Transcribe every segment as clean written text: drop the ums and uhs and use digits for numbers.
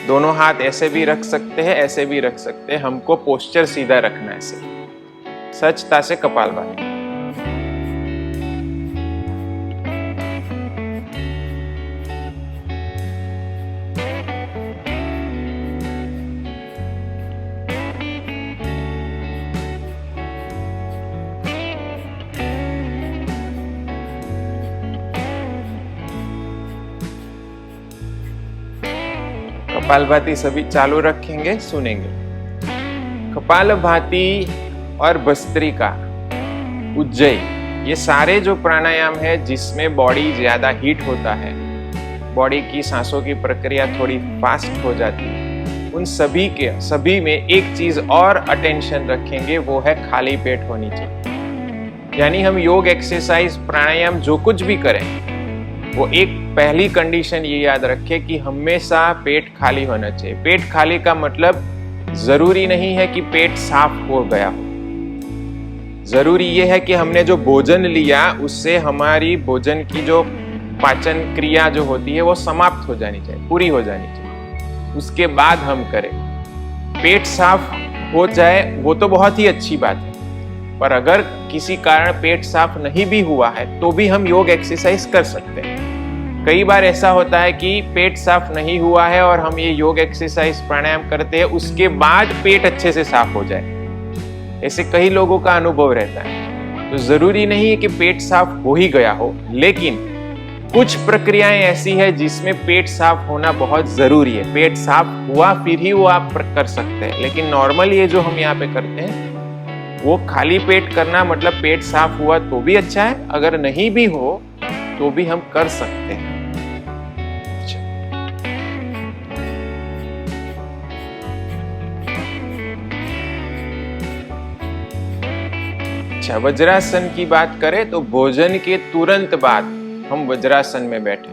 दोनों हाथ ऐसे भी रख सकते हैं, ऐसे भी रख सकते हैं। हमको पोस्चर सीधा रखना है, ऐसे सचता से कपालभाति। कपालभाति सभी चालू रखेंगे, सुनेंगे। कपालभाति और भस्त्रिका, उज्जयी, ये सारे जो प्राणायाम है जिसमें बॉडी ज्यादा हीट होता है, बॉडी की सांसों की प्रक्रिया थोड़ी फास्ट हो जाती है, उन सभी में एक चीज और अटेंशन रखेंगे, वो है खाली पेट होनी चाहिए। यानी हम योग, एक्सरसाइज, प्राणायाम जो कुछ भी करें, वो एक पहली कंडीशन ये याद रखे कि हमेशा पेट खाली होना चाहिए। पेट खाली का मतलब जरूरी नहीं है कि पेट साफ हो गया हो, जरूरी ये है कि हमने जो भोजन लिया उससे हमारी भोजन की जो पाचन क्रिया जो होती है वो समाप्त हो जानी चाहिए, पूरी हो जानी चाहिए, उसके बाद हम करें। पेट साफ हो जाए वो तो बहुत ही अच्छी बात है, पर अगर किसी कारण पेट साफ नहीं भी हुआ है तो भी हम योग, एक्सरसाइज कर सकते हैं। कई बार ऐसा होता है कि पेट साफ नहीं हुआ है और हम ये योग, एक्सरसाइज, प्राणायाम करते हैं, उसके बाद पेट अच्छे से साफ हो जाए। ऐसे कई लोगों का अनुभव रहता है। तो जरूरी नहीं है कि पेट साफ हो ही गया हो, लेकिन कुछ प्रक्रियाएं ऐसी है जिसमें पेट साफ होना बहुत जरूरी है। पेट साफ हुआ फिर ही वो आप कर सकते हैं, लेकिन नॉर्मल ये जो हम यहाँ पे करते हैं वो खाली पेट करना, मतलब पेट साफ हुआ तो भी अच्छा है, अगर नहीं भी हो तो भी हम कर सकते हैं। अच्छा, वज्रासन की बात करें तो भोजन के तुरंत बाद हम वज्रासन में बैठे।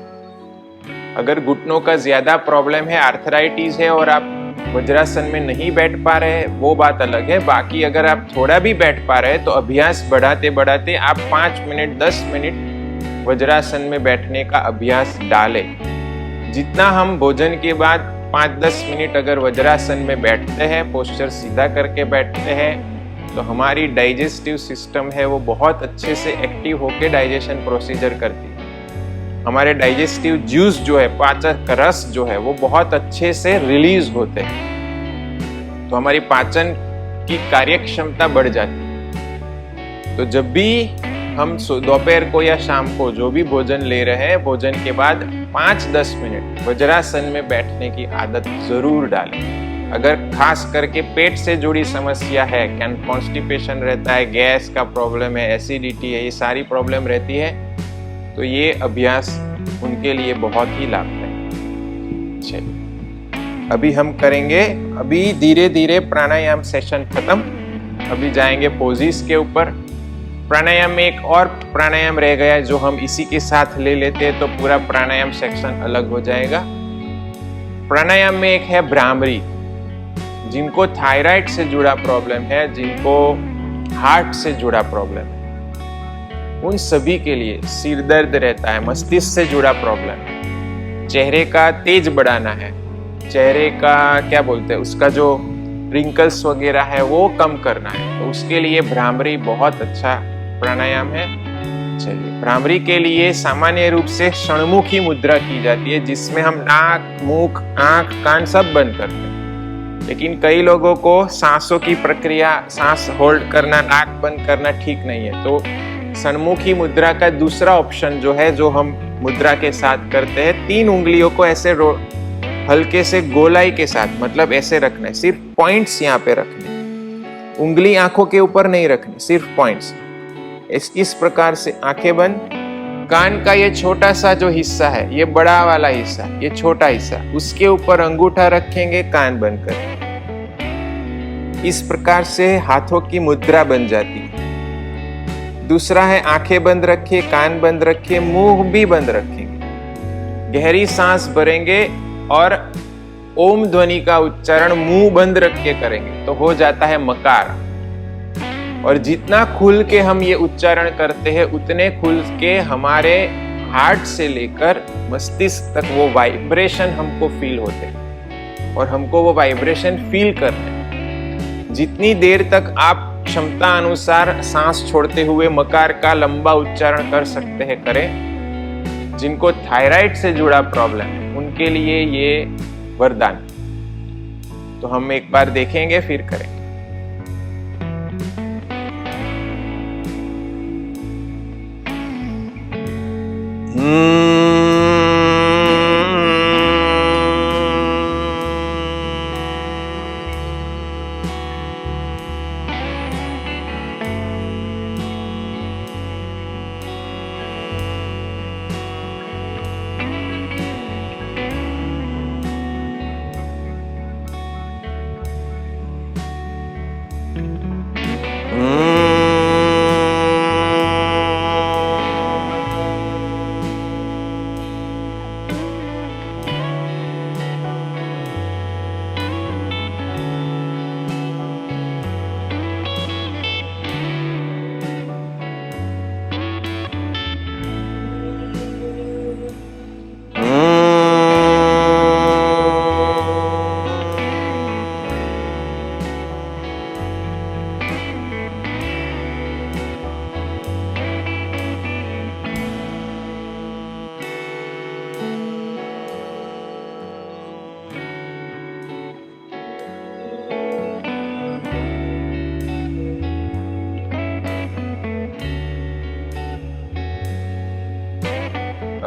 अगर घुटनों का ज्यादा प्रॉब्लम है, आर्थराइटिस है और आप वज्रासन में नहीं बैठ पा रहे, वो बात अलग है। बाकी अगर आप थोड़ा भी बैठ पा रहे तो अभ्यास बढ़ाते बढ़ाते आप 5 मिनट 10 मिनट वज्रासन में बैठने का अभ्यास डालें। जितना हम भोजन के बाद 5-10 मिनट अगर वज्रासन में बैठते हैं, पोस्चर सीधा करके बैठते हैं, तो हमारी डाइजेस्टिव सिस्टम है वो बहुत अच्छे से एक्टिव होकर डाइजेशन प्रोसीजर करती है। हमारे डाइजेस्टिव जूस जो है, पाचन का रस जो है, वो बहुत अच्छे से रिलीज होते हैं, तो हमारी पाचन की कार्यक्षमता बढ़ जाती है। तो जब भी हम दोपहर को या शाम को जो भी भोजन ले रहे हैं, भोजन के बाद 5-10 मिनट वज्रासन में बैठने की आदत जरूर डालें। अगर खास करके पेट से जुड़ी समस्या है, कॉन्स्टिपेशन रहता है, गैस का प्रॉब्लम है, एसिडिटी है, ये सारी प्रॉब्लम रहती है, तो ये अभ्यास उनके लिए बहुत ही लाभदायक। चलिए अभी हम करेंगे, अभी धीरे धीरे प्राणायाम सेशन खत्म, अभी जाएंगे पोजिस के ऊपर। प्राणायाम में एक और प्राणायाम रह गया है जो हम इसी के साथ ले लेते हैं तो पूरा प्राणायाम सेक्शन अलग हो जाएगा। प्राणायाम में एक है भ्रामरी। जिनको थायराइड से जुड़ा प्रॉब्लम है, जिनको हार्ट से जुड़ा प्रॉब्लम है, उन सभी के लिए, सिर दर्द रहता है, मस्तिष्क से जुड़ा प्रॉब्लम है, चेहरे का तेज बढ़ाना है, चेहरे का क्या बोलते हैं, उसका जो रिंकल्स वगैरह है वो कम करना है, तो उसके लिए भ्रामरी बहुत अच्छा प्राणायाम है। चलिए, भ्रामरी के लिए सामान्य रूप से षणमुखी मुद्रा की जाती है, जिसमें हम नाक, मुख, आंख, कान सब बंद करते हैं। लेकिन कई लोगों को सांसों की प्रक्रिया, सांस होल्ड करना, नाक बंद करना ठीक नहीं है, तो षणमुखी मुद्रा का दूसरा ऑप्शन जो है, जो हम मुद्रा के साथ करते हैं, 3 उंगलियों को ऐसे हल्के से गोलाई के साथ, मतलब ऐसे रखना है, सिर्फ पॉइंट्स यहाँ पे रखने, उंगली आंखों के ऊपर नहीं रखनी, सिर्फ पॉइंट्स। इस प्रकार से आंखें बंद, कान का ये छोटा सा जो हिस्सा है, ये बड़ा वाला हिस्सा, ये छोटा हिस्सा, उसके ऊपर अंगूठा रखेंगे, कान बंद करेंगे। इस प्रकार से हाथों की मुद्रा बन जाती है। दूसरा है आंखें बंद रखिए, कान बंद रखिए, मुंह भी बंद रखेंगे, गहरी सांस भरेंगे और ओम ध्वनि का उच्चारण मुंह बंद रख के करेंगे, तो हो जाता है मकार। और जितना खुल के हम ये उच्चारण करते हैं, उतने खुल के हमारे हार्ट से लेकर मस्तिष्क तक वो वाइब्रेशन हमको फील होते हैं। और हमको वो वाइब्रेशन फील करना है। जितनी देर तक आप क्षमता अनुसार सांस छोड़ते हुए मकार का लंबा उच्चारण कर सकते हैं करें। जिनको थायराइड से जुड़ा प्रॉब्लम है उनके लिए ये वरदान। तो हम एक बार देखेंगे फिर करेंगे।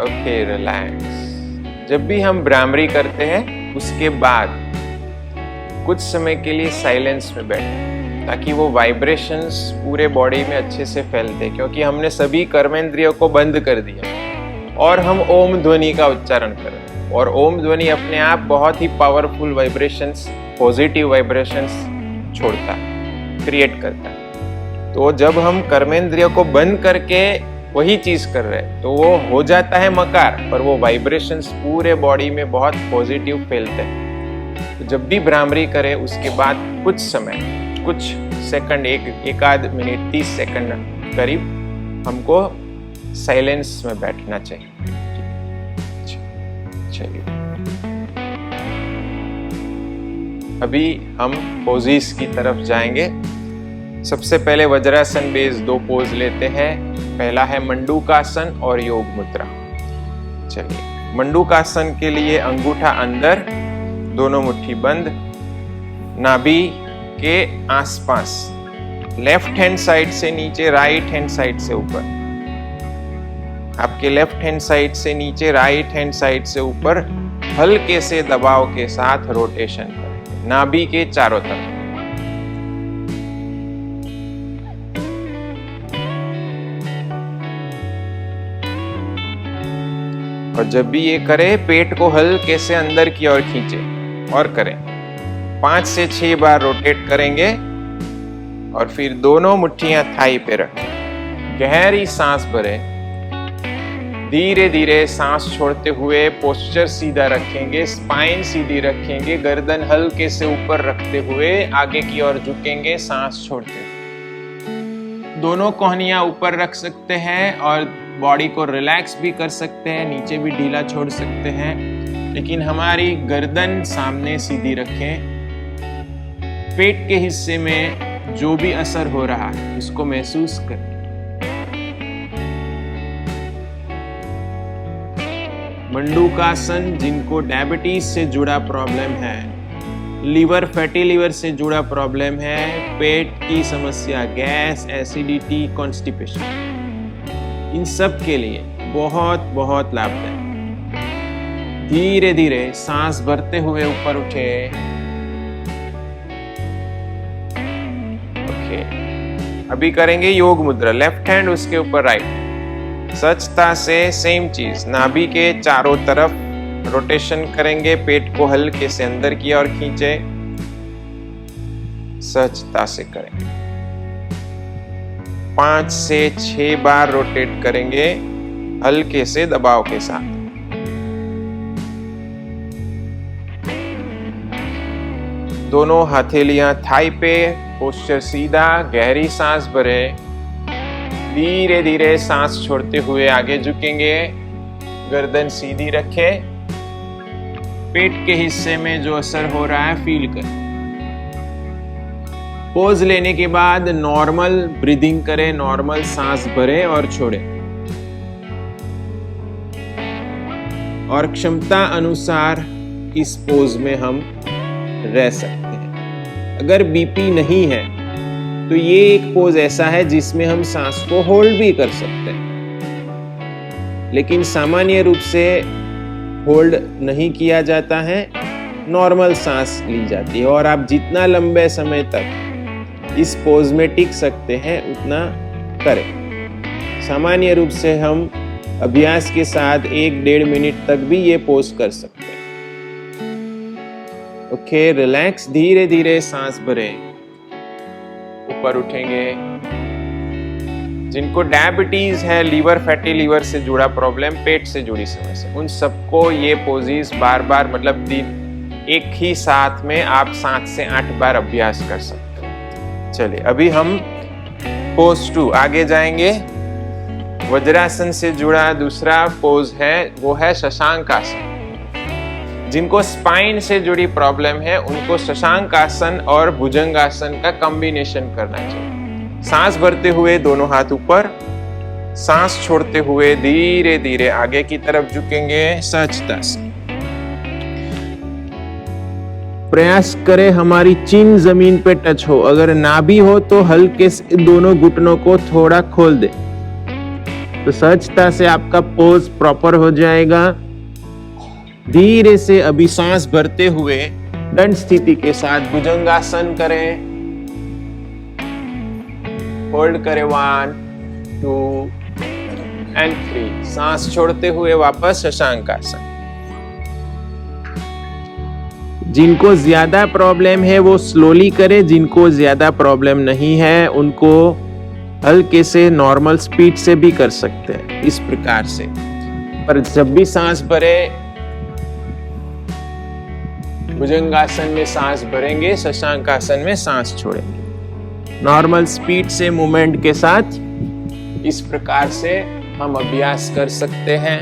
Okay, relax. जब भी हम भ्रामरी करते हैं उसके बाद कुछ समय के लिए साइलेंस में बैठे ताकि वो वाइब्रेशंस पूरे बॉडी में अच्छे से फैलते, क्योंकि हमने सभी कर्मेंद्रियों को बंद कर दिया और हम ओम ध्वनि का उच्चारण कर रहे हैं। और ओम ध्वनि अपने आप बहुत ही पावरफुल वाइब्रेशंस, पॉजिटिव वाइब्रेशंस छोड़ता है, क्रिएट करता है। तो जब हम कर्मेंद्रियों को बंद करके वही चीज कर रहे हैं तो वो हो जाता है मकार, पर वो वाइब्रेशंस पूरे बॉडी में बहुत पॉजिटिव फैलते हैं। तो जब भी भ्रामरी करें उसके बाद कुछ समय, कुछ सेकंड, एक आध मिनट, 30 सेकंड करीब हमको साइलेंस में बैठना चाहिए। चलिए, अभी हम पोजीज की तरफ जाएंगे। सबसे पहले वज्रासन बेस 2 पोज लेते हैं। पहला है मंडूकासन और योग मुद्रा। चलिए, मंडूकासन के लिए अंगूठा अंदर, दोनों मुट्ठी बंद, नाभि के आसपास, लेफ्ट हैंड साइड से नीचे, राइट हैंड साइड से ऊपर। आपके लेफ्ट हैंड साइड से नीचे, राइट हैंड साइड से ऊपर हल्के से दबाव के साथ रोटेशन करें नाभि के चारों तरफ। और जब भी ये करें पेट को हल्के से अंदर की ओर खींचे और करें। 5 से 6 बार रोटेट करेंगे और फिर दोनों मुट्ठियां थाई पे रखें। गहरी सांस भरें। धीरे धीरे सांस छोड़ते हुए पोस्चर सीधा रखेंगे, स्पाइन सीधी रखेंगे, गर्दन हल्के से ऊपर रखते हुए आगे की ओर झुकेंगे सांस छोड़ते हुए। दोनों कोहनियां ऊपर रख सकते हैं और बॉडी को रिलैक्स भी कर सकते हैं, नीचे भी ढीला छोड़ सकते हैं, लेकिन हमारी गर्दन सामने सीधी रखें। पेट के हिस्से में जो भी असर हो रहा है उसको महसूस करें। मंडूकासन जिनको डायबिटीज से जुड़ा प्रॉब्लम है, लीवर, फैटी लीवर से जुड़ा प्रॉब्लम है, पेट की समस्या, गैस, एसिडिटी, कॉन्स्टिपेशन, इन सब के लिए बहुत बहुत लाभदायक। धीरे धीरे सांस भरते हुए ऊपर उठे। ओके, अभी करेंगे योग मुद्रा। लेफ्ट हैंड उसके ऊपर राइट, सचता से सेम चीज, नाभि के चारों तरफ रोटेशन करेंगे। पेट को हल्के से अंदर की ओर खींचे, सचता से करेंगे। 5 से 6 बार रोटेट करेंगे हल्के से दबाव के साथ। दोनों हथेलियां थाई पे, पोस्चर सीधा, गहरी सांस भरे। धीरे धीरे सांस छोड़ते हुए आगे झुकेंगे, गर्दन सीधी रखें। पेट के हिस्से में जो असर हो रहा है फील करें। पोज लेने के बाद नॉर्मल ब्रीदिंग करें, नॉर्मल सांस भरें और छोड़ें, और क्षमता अनुसार इस पोज में हम रह सकते हैं। अगर बीपी नहीं है तो ये एक पोज ऐसा है जिसमें हम सांस को होल्ड भी कर सकते हैं, लेकिन सामान्य रूप से होल्ड नहीं किया जाता है, नॉर्मल सांस ली जाती है। और आप जितना लंबे समय तक इस पोज में टिक सकते हैं उतना करें। सामान्य रूप से हम अभ्यास के साथ 1-1.5 मिनट तक भी ये पोज कर सकते हैं। ओके, रिलैक्स, धीरे धीरे सांस भरें, ऊपर उठेंगे। जिनको डायबिटीज है, लीवर, फैटी लीवर से जुड़ा प्रॉब्लम, पेट से जुड़ी समस्या, उन सबको ये पोजीज बार बार, मतलब दिन एक ही साथ में आप 7 से 8 बार अभ्यास कर सकते हैं। चलिए अभी हम पोज 2 आगे जाएंगे। वज्रासन से जुड़ा दूसरा पोज है, वो है शशांक आसन। जिनको स्पाइन से जुड़ी प्रॉब्लम है उनको शशांक आसन और भुजंगासन का कॉम्बिनेशन करना चाहिए। सांस भरते हुए दोनों हाथ ऊपर, सांस छोड़ते हुए धीरे धीरे आगे की तरफ झुकेंगे, सहजता से। प्रयास करें हमारी चिन जमीन पे टच हो, अगर ना भी हो तो हल्के से दोनों घुटनों को थोड़ा खोल दे, तो सहजता से आपका पोज प्रॉपर हो जाएगा। धीरे से अभी सांस भरते हुए दंड स्थिति के साथ भुजंगासन करें, होल्ड करें 1, 2 एंड 3। सांस छोड़ते हुए वापस शशांक आसन। जिनको ज्यादा प्रॉब्लम है वो स्लोली करें, जिनको ज्यादा प्रॉब्लम नहीं है उनको हल्के से नॉर्मल स्पीड से भी कर सकते हैं, इस प्रकार से। पर जब भी सांस भरे, भुजंगासन में सांस भरेंगे, शशांक आसन में सांस छोड़ेंगे। नॉर्मल स्पीड से मूवमेंट के साथ इस प्रकार से हम अभ्यास कर सकते हैं।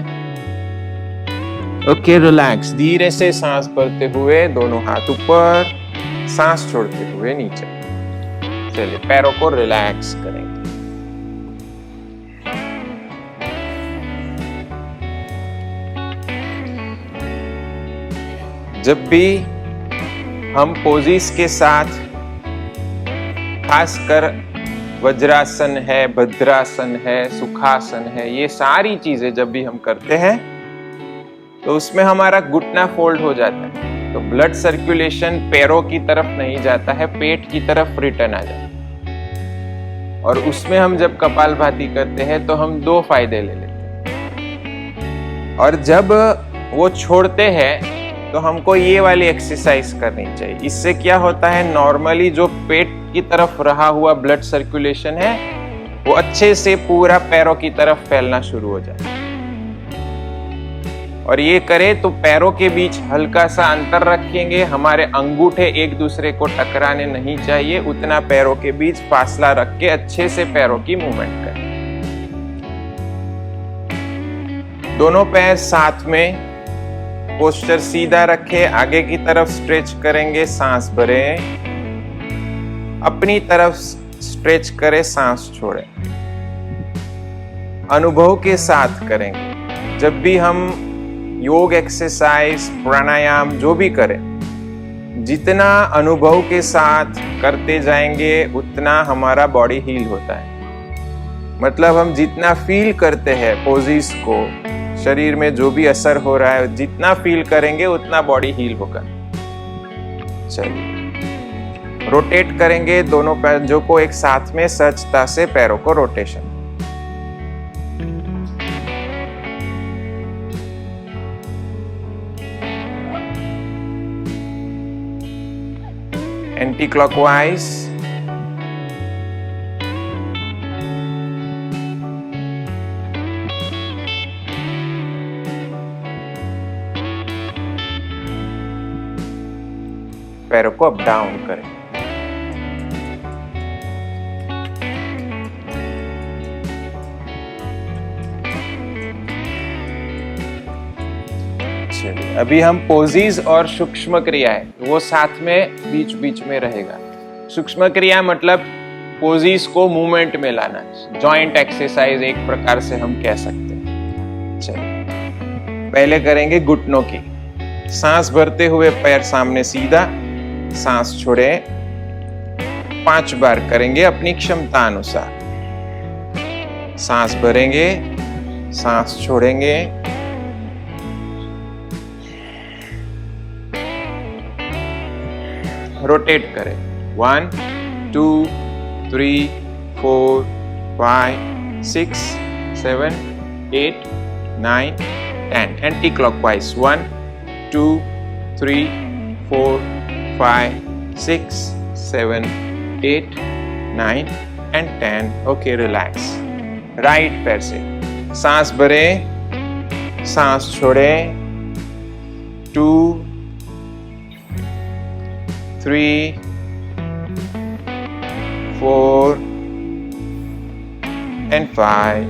ओके, रिलैक्स, धीरे से सांस भरते हुए दोनों हाथ ऊपर, सांस छोड़ते हुए नीचे। चलिए पैरों को रिलैक्स करेंगे। जब भी हम पोजीज के साथ, खासकर वज्रासन है, भद्रासन है, सुखासन है, ये सारी चीजें जब भी हम करते हैं तो उसमें हमारा घुटना फोल्ड हो जाता है, तो ब्लड सर्कुलेशन पैरों की तरफ नहीं जाता है, पेट की तरफ रिटर्न आ जाता है। और उसमें हम जब कपालभाति करते हैं तो हम 2 फायदे ले लेते हैं। और जब वो छोड़ते हैं तो हमको ये वाली एक्सरसाइज करनी चाहिए। इससे क्या होता है, नॉर्मली जो पेट की तरफ रहा हुआ ब्लड सर्कुलेशन है वो अच्छे से पूरा पैरों की तरफ फैलना शुरू हो जाए। और ये करें तो पैरों के बीच हल्का सा अंतर रखेंगे, हमारे अंगूठे एक दूसरे को टकराने नहीं चाहिए, उतना पैरों के बीच फासला रख के अच्छे से पैरों की मूवमेंट करें। दोनों पैर साथ में, पोस्चर सीधा रखें, आगे की तरफ स्ट्रेच करेंगे, सांस भरें, अपनी तरफ स्ट्रेच करें, सांस छोड़ें। अनुभव के साथ करेंगे। जब भी हम योग एक्सरसाइज, प्राणायाम जो भी करें, जितना अनुभव के साथ करते जाएंगे उतना हमारा बॉडी हील होता है। मतलब हम जितना फील करते हैं पोजीज को, शरीर में जो भी असर हो रहा है जितना फील करेंगे उतना बॉडी हील होगा। चलिए रोटेट करेंगे दोनों पैरों को एक साथ में, सहजता से पैरों को रोटेशन। एंटी क्लॉकवाइज, पैरों को अप डाउन करें। चलिए अभी हम पोजीज और सूक्ष्म क्रिया है वो साथ में बीच बीच में रहेगा। सूक्ष्म क्रिया मतलब पोजीज को मूवमेंट में लाना, जॉइंट एक्सरसाइज एक प्रकार से हम कह सकते हैं। चलिए पहले करेंगे घुटनों की। सांस भरते हुए पैर सामने सीधा, सांस छोड़े, 5 बार करेंगे अपनी क्षमता अनुसार। सांस भरेंगे, सांस छोड़ेंगे, रोटेट करें। 1 2 3 4 5 6 7 8 9 10 anti clockwise. 1 2 3 4 5 6 7 8 9 and 10। Okay, relax. Right पैर से सांस भरे, सांस छोड़े। 2 3 4 and 5.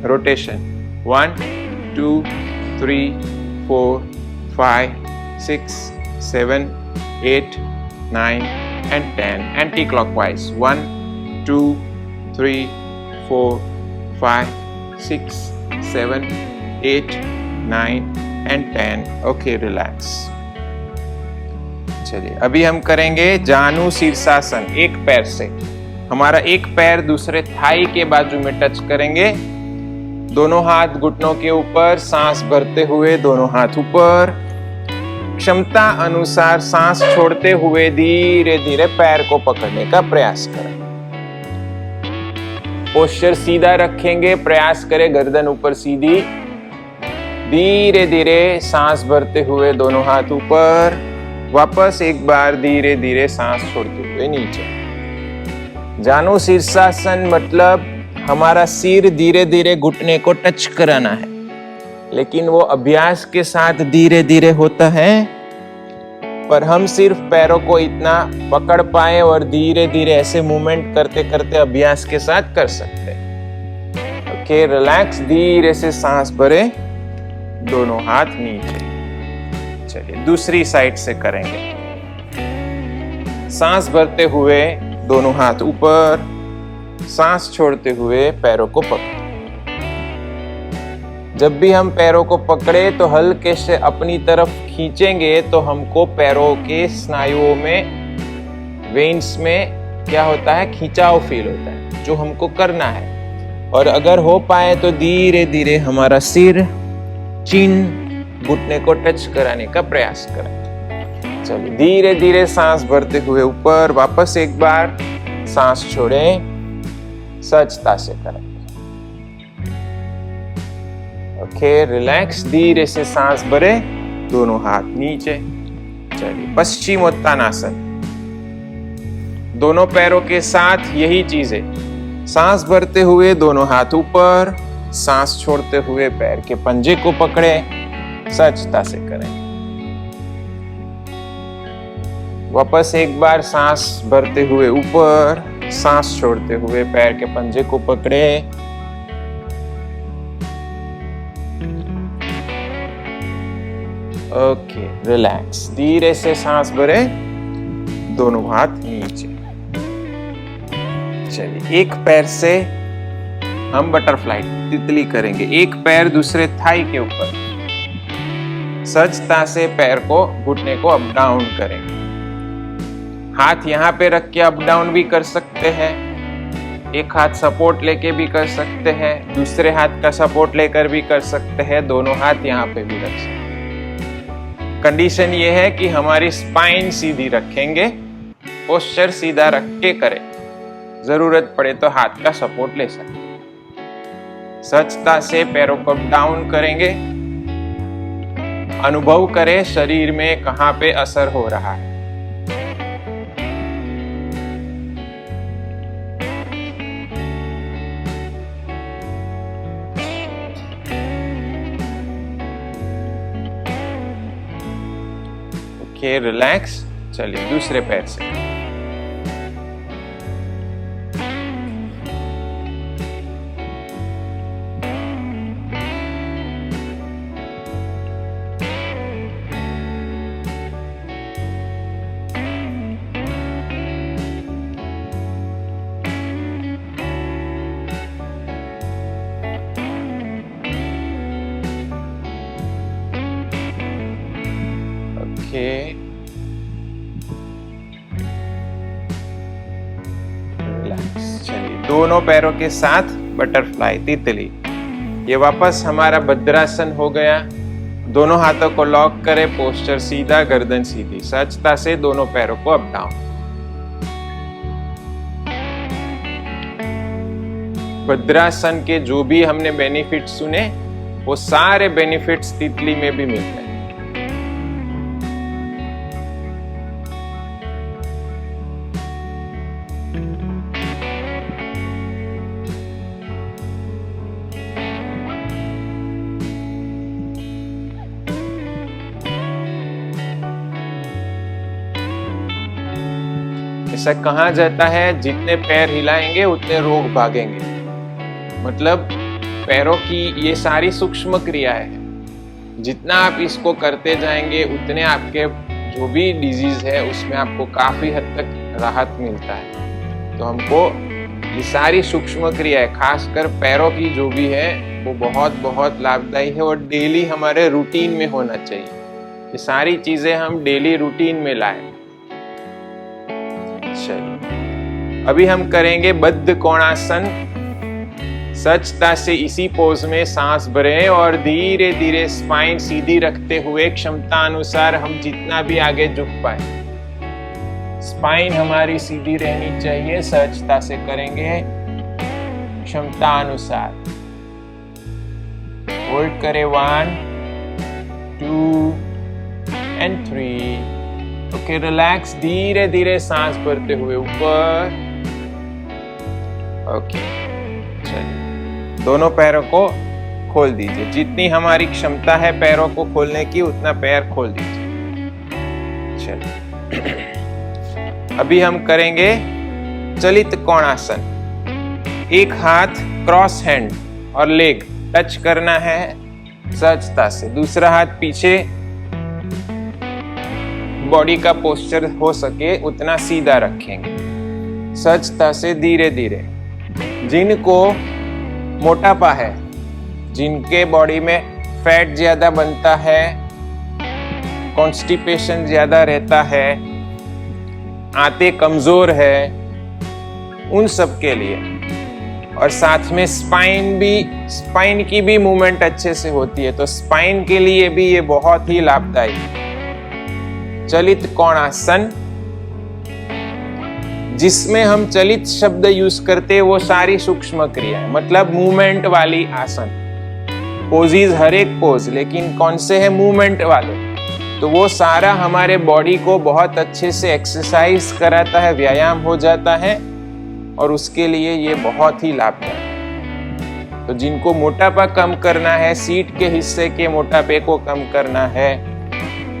Rotation. 1 2 3 4 5 6 7 8 9 and 10. Anti-clockwise. 1 2 3 4 5 6 7 8 9 and 10. Okay, relax. चलिए अभी हम करेंगे जानु शीर्षासन। एक पैर से हमारा एक पैर दूसरे थाई के बाजू में टच करेंगे, दोनों हाथ घुटनों के ऊपर, सांस भरते हुए दोनों हाथ ऊपर, क्षमता अनुसार सांस छोड़ते हुए धीरे धीरे पैर को पकड़ने का प्रयास करें। पोस्चर सीधा रखेंगे, प्रयास करें गर्दन ऊपर सीधी। धीरे धीरे सांस भरते हुए दोनों हाथ ऊपर, वापस एक बार धीरे धीरे सांस छोड़ते हुए नीचे। जानु शीर्षासन मतलब हमारा सिर धीरे धीरे घुटने को टच कराना है, लेकिन वो अभ्यास के साथ धीरे धीरे होता है। पर हम सिर्फ पैरों को इतना पकड़ पाए और धीरे धीरे ऐसे मूवमेंट करते करते अभ्यास के साथ कर सकते हैं। Okay, relax. धीरे से सांस भरे, दोनों हाथ नीचे। चलिए दूसरी साइड से करेंगे। सांस भरते हुए दोनों हाथ ऊपर, सांस छोड़ते हुए पैरों को पकड़े। जब भी हम पैरों को पकड़े तो हल्के से अपनी तरफ खींचेंगे तो हमको पैरों के स्नायुओं में, वेन्स में क्या होता है, खिंचाव फील होता है, जो हमको करना है। और अगर हो पाए तो धीरे धीरे हमारा सिर, चिन घुटने को टच कराने का प्रयास करें। चलिए धीरे धीरे सांस भरते हुए ऊपर, वापस एक बार सांस छोड़े, सहजता से करें। Okay, relax. धीरे से सांस भरे, दोनों हाथ नीचे। चलिए पश्चिमोत्तानासन। दोनों पैरों के साथ यही चीज है। सांस भरते हुए दोनों हाथ ऊपर, सांस छोड़ते हुए पैर के पंजे को पकड़े, सहजता से करें। वापस एक बार सांस भरते हुए ऊपर, सांस छोड़ते हुए पैर के पंजे को पकड़े। Okay, relax. धीरे से सांस भरे, दोनों हाथ नीचे। चलिए एक पैर से हम बटरफ्लाई तितली करेंगे। एक पैर दूसरे थाई के ऊपर, सहजता से पैर को, घुटने को अप डाउन करेंगे। हाथ यहाँ पे रख के अप डाउन भी कर सकते हैं, एक हाथ सपोर्ट लेके भी कर सकते हैं, दूसरे हाथ का सपोर्ट लेकर भी कर सकते हैं, दोनों हाथ यहाँ पे भी रख सकते हैं। कंडीशन ये है कि हमारी स्पाइन सीधी रखेंगे, पोस्चर सीधा रख के करें। जरूरत पड़े तो हाथ का सपोर्ट ले सकते हैं। सहजता से पैरों को अप डाउन करेंगे। अनुभव करें शरीर में कहां पे असर हो रहा है। Okay, relax. चलिए दूसरे पैर से। रिलैक्स। चलिए, दोनों पैरों के साथ बटरफ्लाई, तितली। ये वापस हमारा भद्रासन हो गया। दोनों हाथों को लॉक करें, पोस्चर सीधा, गर्दन सीधी, सहजता से दोनों पैरों को अप डाउन। भद्रासन के जो भी हमने बेनिफिट सुने, वो सारे बेनिफिट्स तितली में भी मिलते हैं। ऐसा कहा जाता है, जितने पैर हिलाएंगे उतने रोग भागेंगे। मतलब पैरों की ये सारी सूक्ष्म क्रियाएं हैं, जितना आप इसको करते जाएंगे उतने आपके जो भी डिजीज है उसमें आपको काफी हद तक राहत मिलता है। तो हमको ये सारी सूक्ष्म क्रियाएं, खासकर पैरों की जो भी है, वो बहुत बहुत लाभदायी है और डेली हमारे रूटीन में होना चाहिए। ये सारी चीजें हम डेली रूटीन में लाएं। चलिए, अभी हम करेंगे बद्ध कोणासन। सहजता से इसी पोज में सांस भरें और धीरे धीरे स्पाइन सीधी रखते हुए क्षमता अनुसार हम जितना भी आगे झुक पाए, स्पाइन हमारी सीधी रहनी चाहिए। सहजता से करेंगे क्षमता अनुसार। होल्ड करें 1 2 and 3। Okay, relax. धीरे धीरे सांस भरते हुए ऊपर। ओके, चलिए, दोनों पैरों को खोल दीजिए। जितनी हमारी क्षमता है पैरों को खोलने की, उतना पैर खोल दीजिए। चलिए, अभी हम करेंगे चलित कोणासन। एक हाथ क्रॉस हैंड और लेग टच करना है सहजता से। दूसरा हाथ पीछे, बॉडी का पोस्चर हो सके उतना सीधा रखेंगे। सहजता से धीरे धीरे। जिनको मोटापा है, जिनके बॉडी में फैट ज्यादा बनता है, कॉन्स्टिपेशन ज्यादा रहता है, आंतें कमजोर है, उन सब के लिए, और साथ में स्पाइन की भी मूवमेंट अच्छे से होती है, तो स्पाइन के लिए भी ये बहुत ही लाभदायी है। चलित कोणासन, जिसमें हम चलित शब्द यूज करते हैं, वो सारी सूक्ष्म क्रियाएं, मतलब मूवमेंट वाली आसन। पोजीज हर एक पोज, लेकिन कौन से है मूवमेंट वाले, तो वो सारा हमारे बॉडी को बहुत अच्छे से एक्सरसाइज कराता है, व्यायाम हो जाता है, और उसके लिए ये बहुत ही लाभदायक है। तो जिनको मोटापा कम करना है, सीट के हिस्से के मोटापे को कम करना है,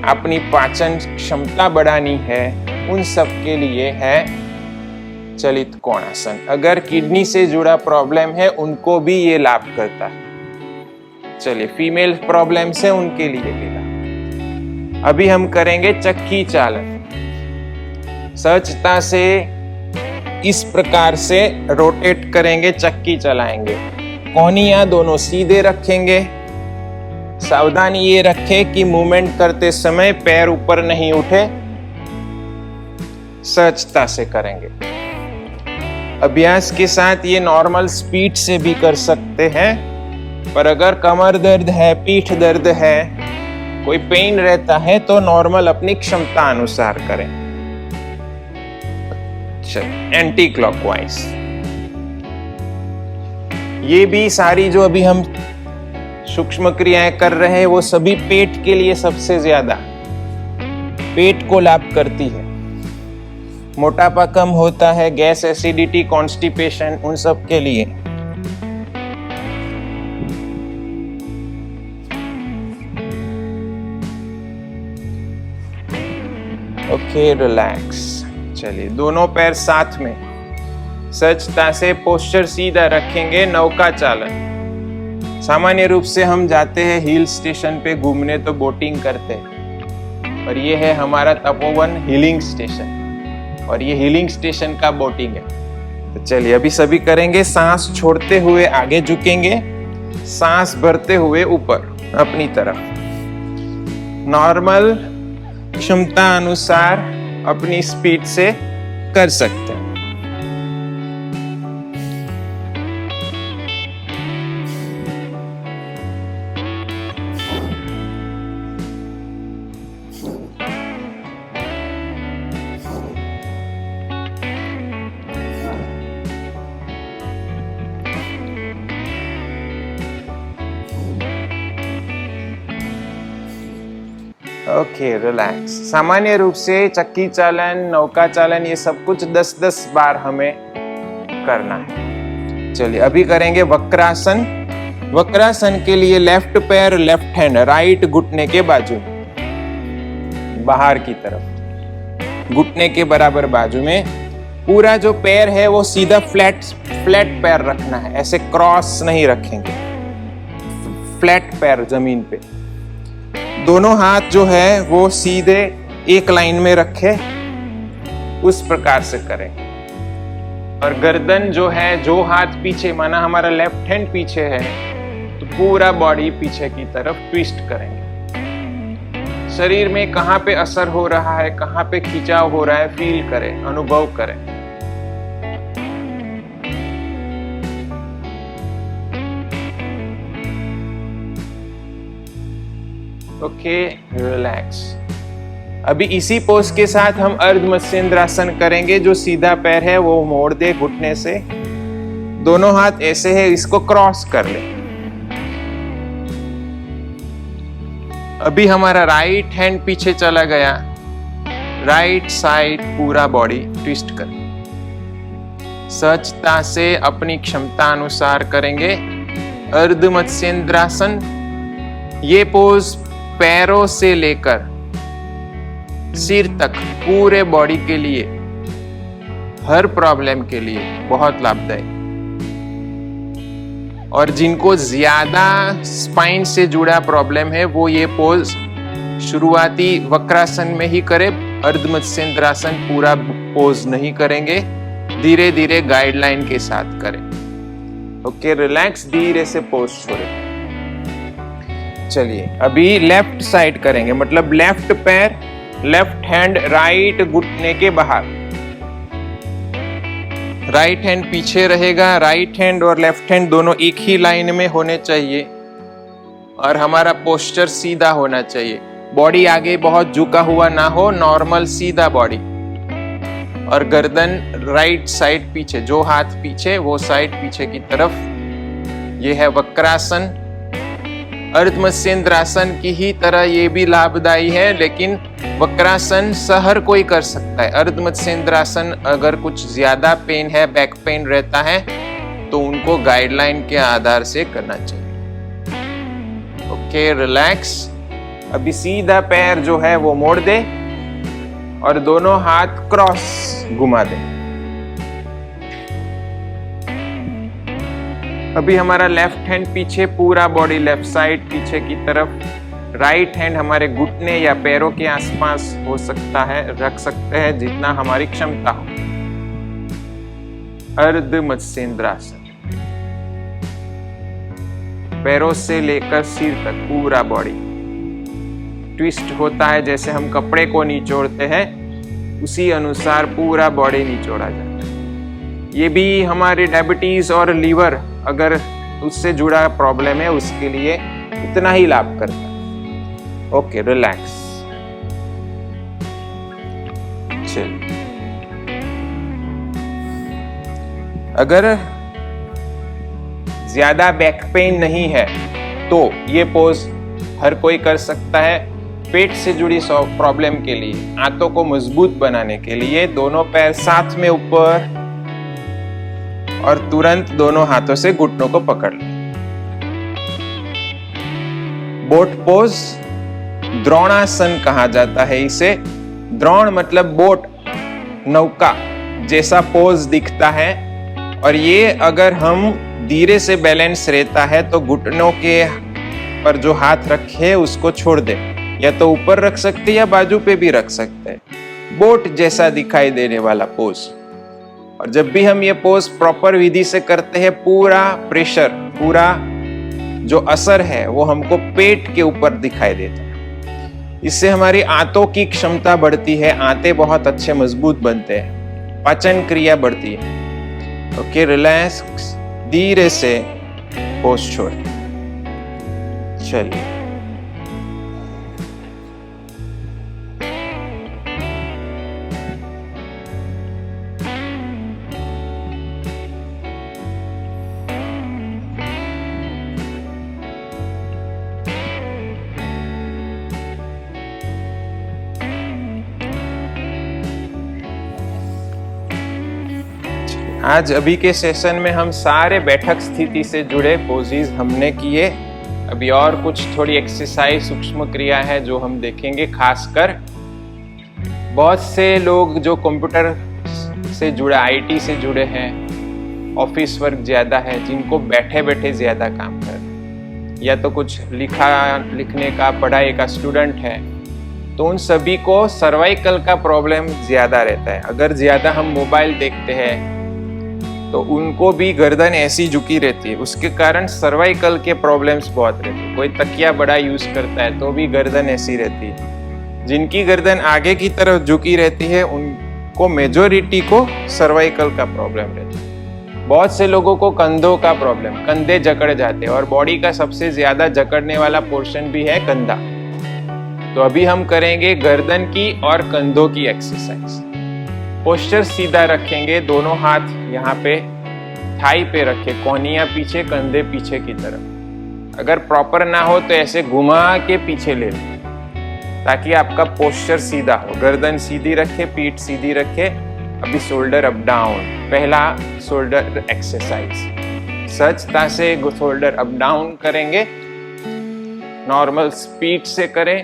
अपनी पाचन क्षमता बढ़ानी है, उन सब के लिए है चलित कोणासन। अगर किडनी से जुड़ा प्रॉब्लम है, उनको भी ये लाभ करता है। चलिए, फीमेल प्रॉब्लम से उनके लिए भी लाभ। अभी हम करेंगे चक्की चालन। सहजता से इस प्रकार से रोटेट करेंगे, चक्की चलाएंगे। कोहनियां दोनों सीधे रखेंगे। सावधानी ये रखें कि मूवमेंट करते समय पैर ऊपर नहीं उठे। सहजता से करेंगे। अभ्यास के साथ ये नॉर्मल स्पीड से भी कर सकते हैं, पर अगर कमर दर्द है, पीठ दर्द है, कोई पेन रहता है, तो नॉर्मल अपनी क्षमता अनुसार करें। Anti clockwise. ये भी सारी जो अभी हम सूक्ष्म क्रियाएं कर रहे हैं, वो सभी पेट के लिए सबसे ज्यादा, पेट को लाभ करती है। मोटापा कम होता है, गैस, एसिडिटी, कॉन्स्टिपेशन, उन सब के लिए। Okay, relax. चलिए, दोनों पैर साथ में सहजता से पोस्चर सीधा रखेंगे। नौका चालन। सामान्य रूप से हम जाते हैं हिल स्टेशन पे घूमने, तो बोटिंग करते हैं, और ये है हमारा तपोवन हीलिंग स्टेशन, और ये हीलिंग स्टेशन का बोटिंग है। तो चलिए, अभी सभी करेंगे। सांस छोड़ते हुए आगे झुकेंगे, सांस भरते हुए ऊपर अपनी तरफ। नॉर्मल क्षमता अनुसार अपनी स्पीड से कर सकते हैं। Okay, relax. सामान्य रूप से चक्की चालन, नौका चालन, ये सब कुछ 10-10 बार हमें करना है। चलिए अभी करेंगे वक्रासन। वक्रासन के लिए लेफ्ट पैर लेफ्ट हैंड राइट घुटने के बाजू बाहर की तरफ, घुटने के बराबर बाजू में। पूरा जो पैर है वो सीधा फ्लैट पैर रखना है, ऐसे क्रॉस नहीं रखेंगे, फ्लैट पैर जमीन पे। दोनों हाथ जो है वो सीधे एक लाइन में रखे, उस प्रकार से करें। और गर्दन जो है, जो हाथ पीछे, माना हमारा लेफ्ट हैंड पीछे है तो पूरा बॉडी पीछे की तरफ ट्विस्ट करेंगे। शरीर में कहाँ पे असर हो रहा है, कहाँ पे खिंचाव हो रहा है, फील करें, अनुभव करें। Okay, relax. अभी इसी पोज के साथ हम अर्ध मत्स्येंद्रासन करेंगे। जो सीधा पैर है वो मोड़ दे घुटने से, दोनों हाथ ऐसे है, इसको क्रॉस कर ले। अभी हमारा राइट हैंड पीछे चला गया, राइट साइड पूरा बॉडी ट्विस्ट कर। सहजता से अपनी क्षमता अनुसार करेंगे अर्ध मत्स्येंद्रासन। ये पोज पैरों से लेकर सिर तक पूरे बॉडी के लिए, हर प्रॉब्लम के लिए बहुत लाभदायक। और जिनको ज्यादा स्पाइन से जुड़ा प्रॉब्लम है वो ये पोज शुरुआती वक्रासन में ही करे। अर्ध मत्स्येंद्रासन पूरा पोज नहीं करेंगे, धीरे धीरे गाइडलाइन के साथ करें। ओके, रिलैक्स, धीरे से पोज छोड़े। चलिए अभी लेफ्ट साइड करेंगे, मतलब लेफ्ट पैर लेफ्ट हैंड राइट घुटने के बाहर, राइट हैंड पीछे रहेगा। राइट हैंड और लेफ्ट हैंड दोनों एक ही लाइन में होने चाहिए और हमारा पोस्चर सीधा होना चाहिए। बॉडी आगे बहुत झुका हुआ ना हो, नॉर्मल सीधा बॉडी। और गर्दन राइट साइड पीछे, जो हाथ पीछे वो साइड पीछे की तरफ। ये है वक्रासन। अर्ध मत्स्येंद्रासन की ही तरह ये भी लाभदायी है, लेकिन वक्रासन हर कोई कर सकता है। अर्ध मत्स्येंद्रासन अगर कुछ ज्यादा पेन है, बैक पेन रहता है, तो उनको गाइडलाइन के आधार से करना चाहिए। Okay, relax. अभी सीधा पैर जो है वो मोड़ दे और दोनों हाथ क्रॉस घुमा दे। अभी हमारा लेफ्ट हैंड पीछे, पूरा बॉडी लेफ्ट साइड पीछे की तरफ। राइट हैंड हमारे घुटने या पैरों के आसपास हो सकता है, रख सकते हैं जितना हमारी क्षमता हो। अर्ध मत्स्येंद्रासन, पैरों से लेकर सिर तक पूरा बॉडी ट्विस्ट होता है। जैसे हम कपड़े को निचोड़ते हैं उसी अनुसार पूरा बॉडी निचोड़ा जाता है। ये भी हमारे डायबिटीज और लीवर अगर उससे जुड़ा प्रॉब्लम है उसके लिए इतना ही लाभ करता है। Okay, relax. चलिए, अगर ज्यादा बैक पेन नहीं है तो ये पोज हर कोई कर सकता है। पेट से जुड़ी प्रॉब्लम के लिए, आंतों को मजबूत बनाने के लिए दोनों पैर साथ में ऊपर और तुरंत दोनों हाथों से घुटनों को पकड़ लें। बोट पोज, द्रोणासन कहा जाता है इसे। द्रोण मतलब बोट, नौका जैसा पोज दिखता है। और ये अगर हम धीरे से बैलेंस रहता है तो घुटनों के पर जो हाथ रखे उसको छोड़ दे, या तो ऊपर रख सकते या बाजू पे भी रख सकते हैं। बोट जैसा दिखाई देने वाला पोज। और जब भी हम ये पोज प्रॉपर विधि से करते हैं, पूरा प्रेशर, पूरा जो असर है वो हमको पेट के ऊपर दिखाई देता है। इससे हमारी आंतों की क्षमता बढ़ती है, आंतें बहुत अच्छे मजबूत बनते हैं, पाचन क्रिया बढ़ती है। ओके, रिलैक्स, धीरे से पोज छोड़। चलिए, आज अभी के सेशन में हम सारे बैठक स्थिति से जुड़े पोजीज हमने किए। अभी और कुछ थोड़ी एक्सरसाइज, सूक्ष्म क्रिया है जो हम देखेंगे। खासकर बहुत से लोग जो कंप्यूटर से जुड़े, आईटी से जुड़े हैं, ऑफिस वर्क ज्यादा है, जिनको बैठे बैठे ज्यादा काम कर, या तो कुछ लिखने का, पढ़ाई का स्टूडेंट है, तो उन सभी को सर्वाइकल का प्रॉब्लम ज्यादा रहता है। अगर ज्यादा हम मोबाइल देखते हैं तो उनको भी गर्दन ऐसी झुकी रहती है, उसके कारण सर्वाइकल के प्रॉब्लम्स बहुत रहते हैं। कोई तकिया बड़ा यूज करता है तो भी गर्दन ऐसी रहती है। जिनकी गर्दन आगे की तरफ झुकी रहती है उनको, मेजोरिटी को सर्वाइकल का प्रॉब्लम रहता है। बहुत से लोगों को कंधों का प्रॉब्लम, कंधे जकड़ जाते हैं, और बॉडी का सबसे ज्यादा जकड़ने वाला पोर्शन भी है कंधा। तो अभी हम करेंगे गर्दन की और कंधों की एक्सरसाइज। पोस्चर सीधा रखेंगे, दोनों हाथ यहाँ पे थाई पे रखे, कोहनियां पीछे, कंधे पीछे की तरफ। अगर प्रॉपर ना हो तो ऐसे घुमा के पीछे ले लें ताकि आपका पोस्चर सीधा हो। गर्दन सीधी रखे, पीठ सीधी रखे। अभी शोल्डर अप डाउन, पहला शोल्डर एक्सरसाइज। सहजता से शोल्डर अप डाउन करेंगे, नॉर्मल स्पीड से करें।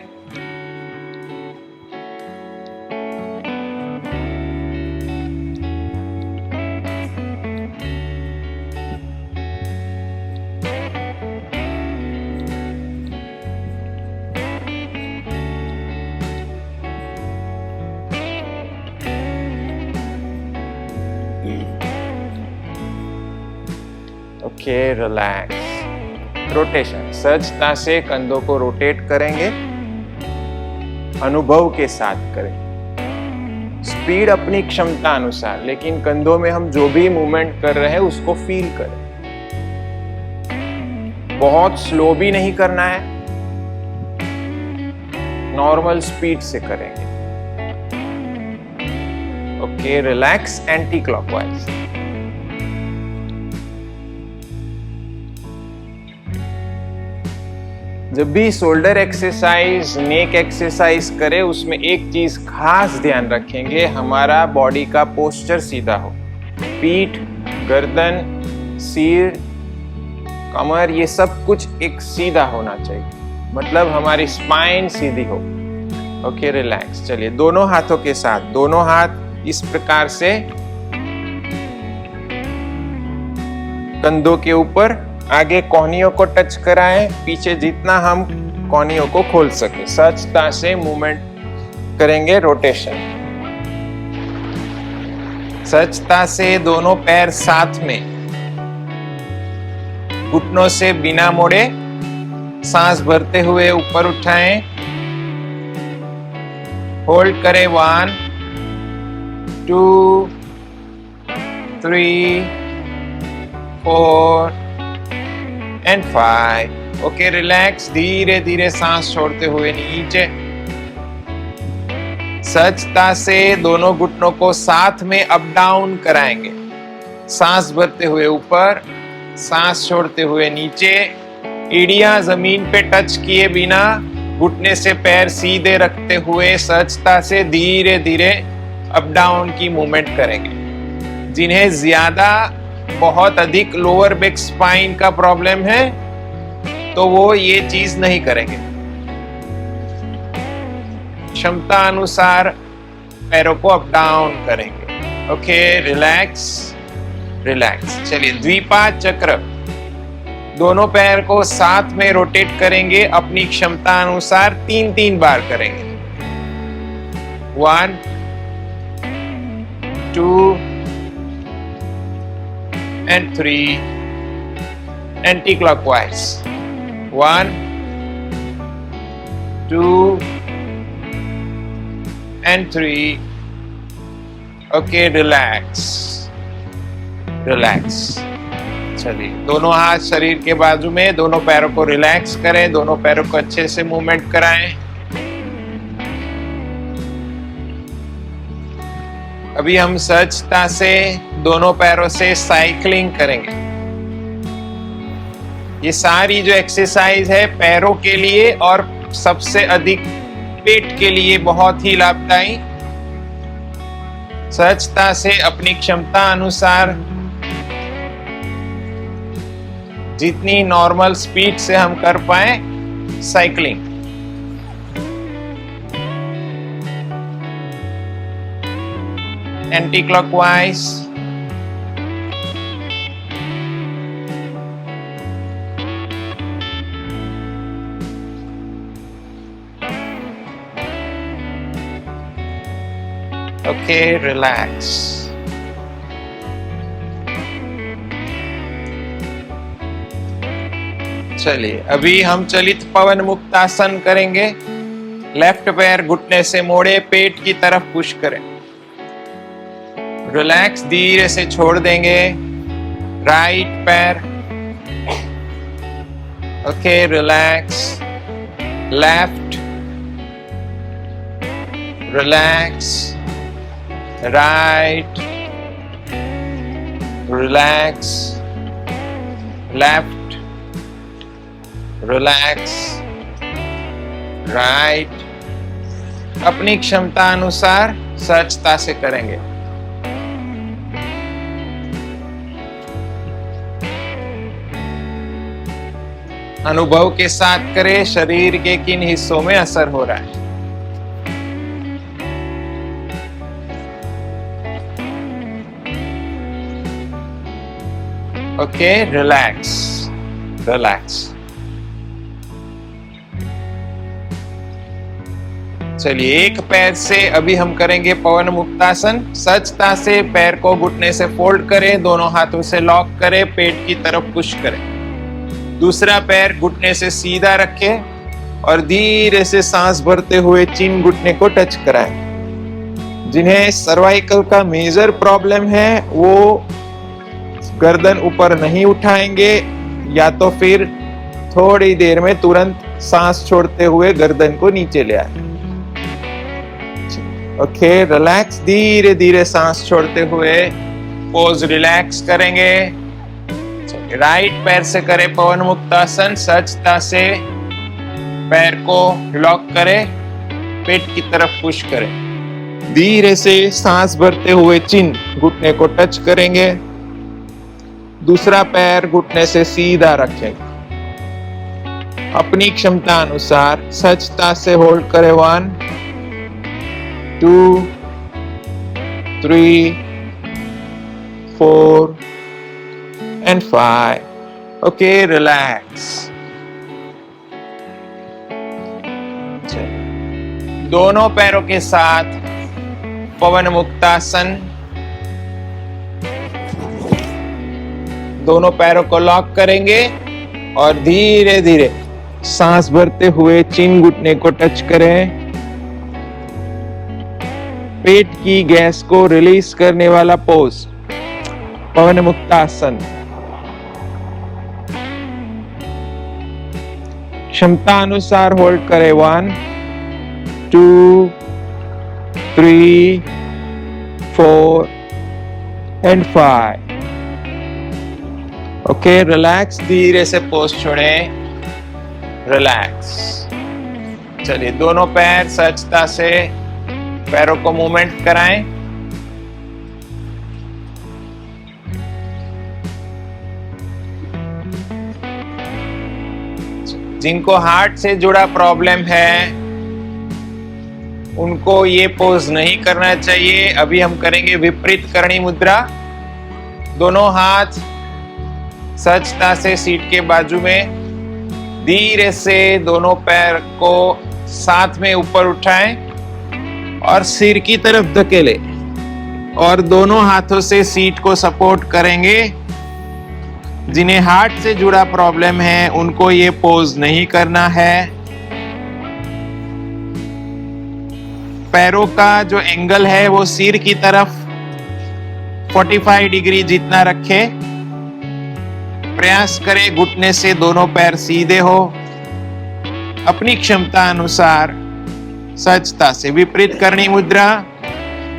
Okay, relax. रोटेशन, सहजता से कंधों को रोटेट करेंगे, अनुभव के साथ करें। स्पीड अपनी क्षमता अनुसार, लेकिन कंधों में हम जो भी मूवमेंट कर रहे हैं उसको फील करें। बहुत स्लो भी नहीं करना है, नॉर्मल स्पीड से करेंगे। Okay, relax, anti clockwise. जब भी शोल्डर एक्सरसाइज, नेक एक्सरसाइज करें, उसमें एक चीज खास ध्यान रखेंगे, हमारा बॉडी का पोस्चर सीधा हो। पीठ, गर्दन, सिर, कमर, ये सब कुछ एक सीधा होना चाहिए, मतलब हमारी स्पाइन सीधी हो। Okay, relax. चलिए, दोनों हाथों के साथ, दोनों हाथ इस प्रकार से कंधों के ऊपर, आगे कोहनियों को टच कराएं, पीछे जितना हम कोहनियों को खोल सके। सहजता से मूवमेंट करेंगे, रोटेशन। सहजता से दोनों पैर साथ में, घुटनों से बिना मोड़े सांस भरते हुए ऊपर उठाएं, होल्ड करें। 1 2 3 4 एंड 5। Okay, relax. धीरे धीरे सांस छोड़ते हुए नीचे। सहजता से दोनों घुटनों को साथ में अप डाउन कराएंगे, सांस भरते हुए ऊपर, सांस छोड़ते हुए नीचे। एड़ियां जमीन पे टच किए बिना, घुटने से पैर सीधे रखते हुए सहजता से धीरे धीरे अप डाउन की मूवमेंट करेंगे। जिन्हें ज्यादा, बहुत अधिक लोअर बैक स्पाइन का प्रॉब्लम है तो वो ये चीज नहीं करेंगे। क्षमता अनुसार पैरों को अप डाउन करेंगे। Okay, relax, relax. चलिए, द्विपा चक्र, दोनों पैर को साथ में रोटेट करेंगे, अपनी क्षमता अनुसार 3-3 बार करेंगे। 1 2 and 3, anti-clockwise. 1 2 and 3. Okay, relax. Relax. चलिए, दोनों हाथ शरीर के बाजू में, दोनों पैरों को रिलैक्स करें, दोनों पैरों को अच्छे से मूवमेंट कराएं। अभी हम सहजता से दोनों पैरों से साइकिलिंग करेंगे। ये सारी जो एक्सरसाइज है पैरों के लिए और सबसे अधिक पेट के लिए बहुत ही लाभदायी। सहजता से अपनी क्षमता अनुसार जितनी नॉर्मल स्पीड से हम कर पाए cycling. Anti clockwise, okay, relax. चलिए, अभी हम चलित पवन मुक्तासन करेंगे। लेफ्ट पैर घुटने से मोड़े, पेट की तरफ पुश करें। रिलैक्स, धीरे से छोड़ देंगे। राइट पैर, okay, relax. Left, relax. Right, relax. Left, relax. Right. अपनी क्षमता अनुसार सहजता से करेंगे। अनुभव के साथ करें शरीर के किन हिस्सों में असर हो रहा है। Okay, relax, relax. चलिए, एक पैर से अभी हम करेंगे पवन मुक्तासन। सहजता से पैर को घुटने से फोल्ड करें, दोनों हाथों से लॉक करें, पेट की तरफ पुश करें। दूसरा पैर घुटने से सीधा रखें और धीरे से सांस भरते हुए चिन घुटने को टच कराएं। जिन्हें सर्वाइकल का मेजर प्रॉब्लम है वो गर्दन ऊपर नहीं उठाएंगे या तो फिर थोड़ी देर में तुरंत सांस छोड़ते हुए गर्दन को नीचे ले आए। ओके, रिलैक्स, धीरे धीरे सांस छोड़ते हुए पोज रिलैक्स करेंगे। राइट पैर से करें पवन मुक्तासन। सहजता से पैर को लॉक करें, पेट की तरफ पुश करें। धीरे से सांस भरते हुए चिन घुटने को टच करेंगे। दूसरा पैर घुटने से सीधा रखें। अपनी क्षमता अनुसार सहजता से होल्ड करें। 1, 2, 3, 4 and 5. Okay, relax. दोनों पैरों के साथ पवन मुक्तासन। दोनों पैरों को लॉक करेंगे और धीरे धीरे सांस भरते हुए चिन घुटने को टच करें। पेट की गैस को रिलीज करने वाला पोज पवन मुक्तासन। क्षमता अनुसार होल्ड करें। 1, 2, 3, 4 and 5. ओके, रिलैक्स, धीरे से पोज छोड़ें। रिलैक्स। चलिए, दोनों पैर सहजता से पैरों को मूवमेंट कराएं। जिनको हार्ट से जुड़ा प्रॉब्लम है उनको ये पोज नहीं करना चाहिए। अभी हम करेंगे विपरीत करणी मुद्रा। दोनों हाथ सहजता से सीट के बाजू में, धीरे से दोनों पैर को साथ में ऊपर उठाएं और सिर की तरफ धकेले और दोनों हाथों से सीट को सपोर्ट करेंगे। जिन्हें हार्ट से जुड़ा प्रॉब्लम है उनको ये पोज नहीं करना है। पैरों का जो एंगल है वो सिर की तरफ 45 डिग्री जितना रखे। प्रयास करें घुटने से दोनों पैर सीधे हो। अपनी क्षमता अनुसार सहजता से विपरीत करनी मुद्रा।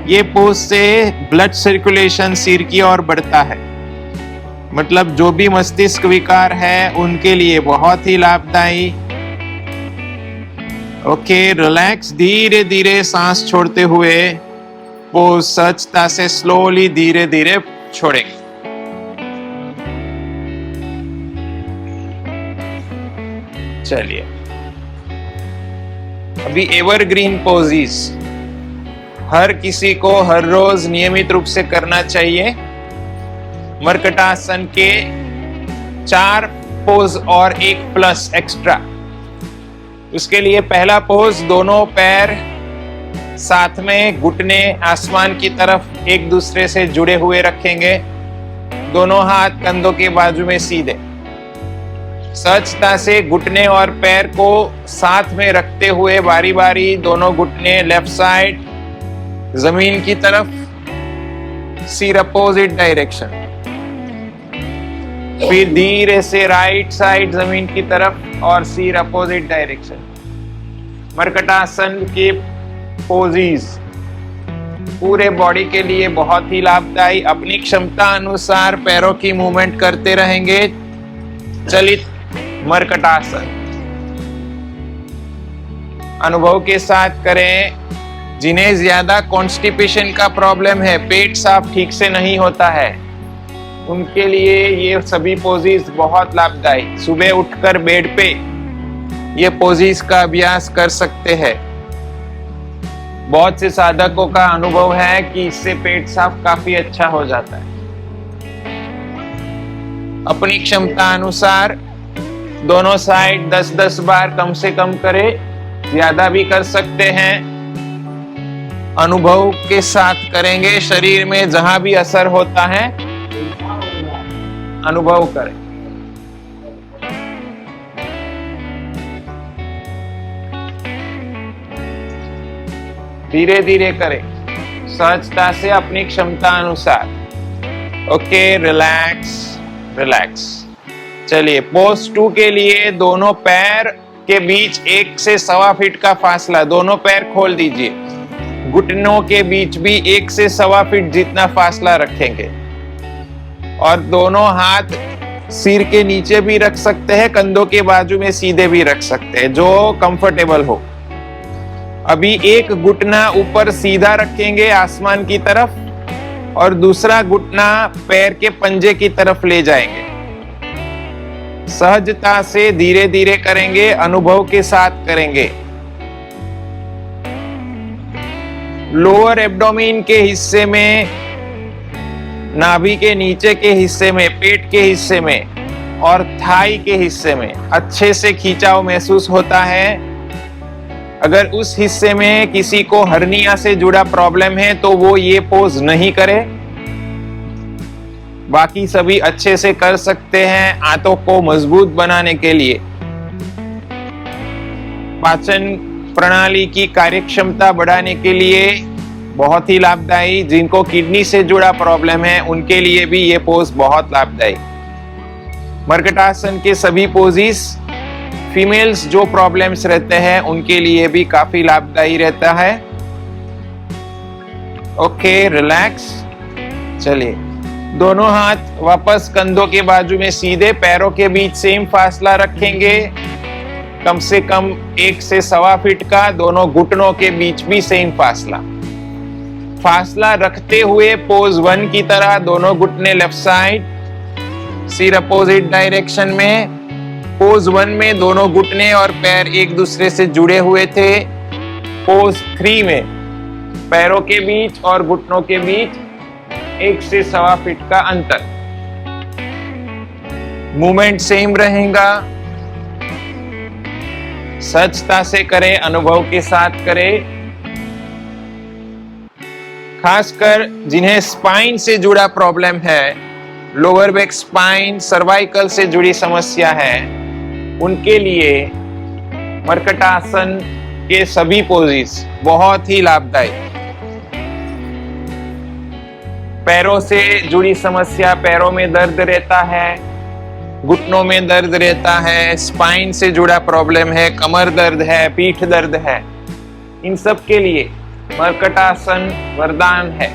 ये पोज से ब्लड सर्कुलेशन सिर की ओर बढ़ता है, मतलब जो भी मस्तिष्क विकार है उनके लिए बहुत ही लाभदायी। ओके, रिलैक्स, धीरे धीरे सांस छोड़ते हुए पोज सहजता से स्लोली धीरे धीरे छोड़ेंगे। चलिए, अभी एवरग्रीन पोजीज हर किसी को हर रोज नियमित रूप से करना चाहिए। मर्कटासन के 4 पोज और 1 प्लस एक्स्ट्रा। उसके लिए पहला पोज, दोनों पैर साथ में, घुटने आसमान की तरफ एक दूसरे से जुड़े हुए रखेंगे। दोनों हाथ कंधों के बाजू में सीधे। सहजता से घुटने और पैर को साथ में रखते हुए बारी बारी दोनों घुटने लेफ्ट साइड जमीन की तरफ, सिर अपोजिट डायरेक्शन। फिर धीरे से राइट साइड जमीन की तरफ और सिर अपोजिट डायरेक्शन। मर्कटासन के पोजीज पूरे बॉडी के लिए बहुत ही लाभदायी। अपनी क्षमता अनुसार पैरों की मूवमेंट करते रहेंगे। चलित मर्कटासन अनुभव के साथ करें। जिन्हें ज्यादा कॉन्स्टिपेशन का प्रॉब्लम है, पेट साफ ठीक से नहीं होता है, उनके लिए ये सभी पोजीज बहुत लाभदायी। सुबह उठकर बेड पे ये पोजीज का अभ्यास कर सकते हैं। बहुत से साधकों का अनुभव है कि इससे पेट साफ काफी अच्छा हो जाता है। अपनी क्षमता अनुसार दोनों साइड 10-10 बार कम से कम करें, ज्यादा भी कर सकते हैं। अनुभव के साथ करेंगे। शरीर में जहां भी असर होता है अनुभव करें। धीरे धीरे करें, सहजता से, अपनी क्षमता अनुसार। Okay, relax relax. चलिए, पोज 2 के लिए दोनों पैर के बीच 1 से 1.25 फीट का फासला। दोनों पैर खोल दीजिए। घुटनों के बीच भी 1 से 1.25 फीट जितना फासला रखेंगे। और दोनों हाथ सिर के नीचे भी रख सकते हैं, कंधों के बाजू में सीधे भी रख सकते हैं, जो कंफर्टेबल हो। अभी एक घुटना ऊपर सीधा रखेंगे आसमान की तरफ, और दूसरा घुटना पैर के पंजे की तरफ ले जाएंगे। सहजता से धीरे धीरे करेंगे, अनुभव के साथ करेंगे। लोअर एब्डोमेन के हिस्से में, नाभि के नीचे के हिस्से में, पेट के हिस्से में और थाई के हिस्से में अच्छे से खिंचाव महसूस होता है। अगर उस हिस्से में किसी को हर्निया से जुड़ा प्रॉब्लम है तो वो ये पोज नहीं करे। बाकी सभी अच्छे से कर सकते हैं। आंतों को मजबूत बनाने के लिए, पाचन प्रणाली की कार्यक्षमता बढ़ाने के लिए बहुत ही लाभदायी। जिनको किडनी से जुड़ा प्रॉब्लम है उनके लिए भी ये पोज बहुत लाभदायी। मर्कटासन के सभी पोजीज फीमेल्स जो प्रॉब्लम्स रहते हैं उनके लिए भी काफी लाभदायी रहता है। Okay, relax. चलिए, दोनों हाथ वापस कंधों के बाजू में सीधे, पैरों के बीच सेम फासला रखेंगे, कम से कम 1 से 1.25 फीट का। दोनों घुटनों के बीच भी सेम फासला रखते हुए पोज 1 की तरह दोनों घुटने लेफ्ट साइड, सिर अपोजिट डायरेक्शन में। पोज 1 में दोनों घुटने और पैर एक दूसरे से जुड़े हुए थे। पोज 3 में पैरों के बीच और घुटनों के बीच 1 से 1.25 फीट का अंतर। मूवमेंट सेम रहेगा। सहजता से करें, अनुभव के साथ करें। खासकर जिन्हें स्पाइन से जुड़ा प्रॉब्लम है, लोअर बैक स्पाइन, सर्वाइकल से जुड़ी समस्या है, उनके लिए मर्कटासन के सभी पोजीज बहुत ही लाभदायक। पैरों से जुड़ी समस्या, पैरों में दर्द रहता है, घुटनों में दर्द रहता है, स्पाइन से जुड़ा प्रॉब्लम है, कमर दर्द है, पीठ दर्द है, इन सब के लिए मर्कटासन वरदान है।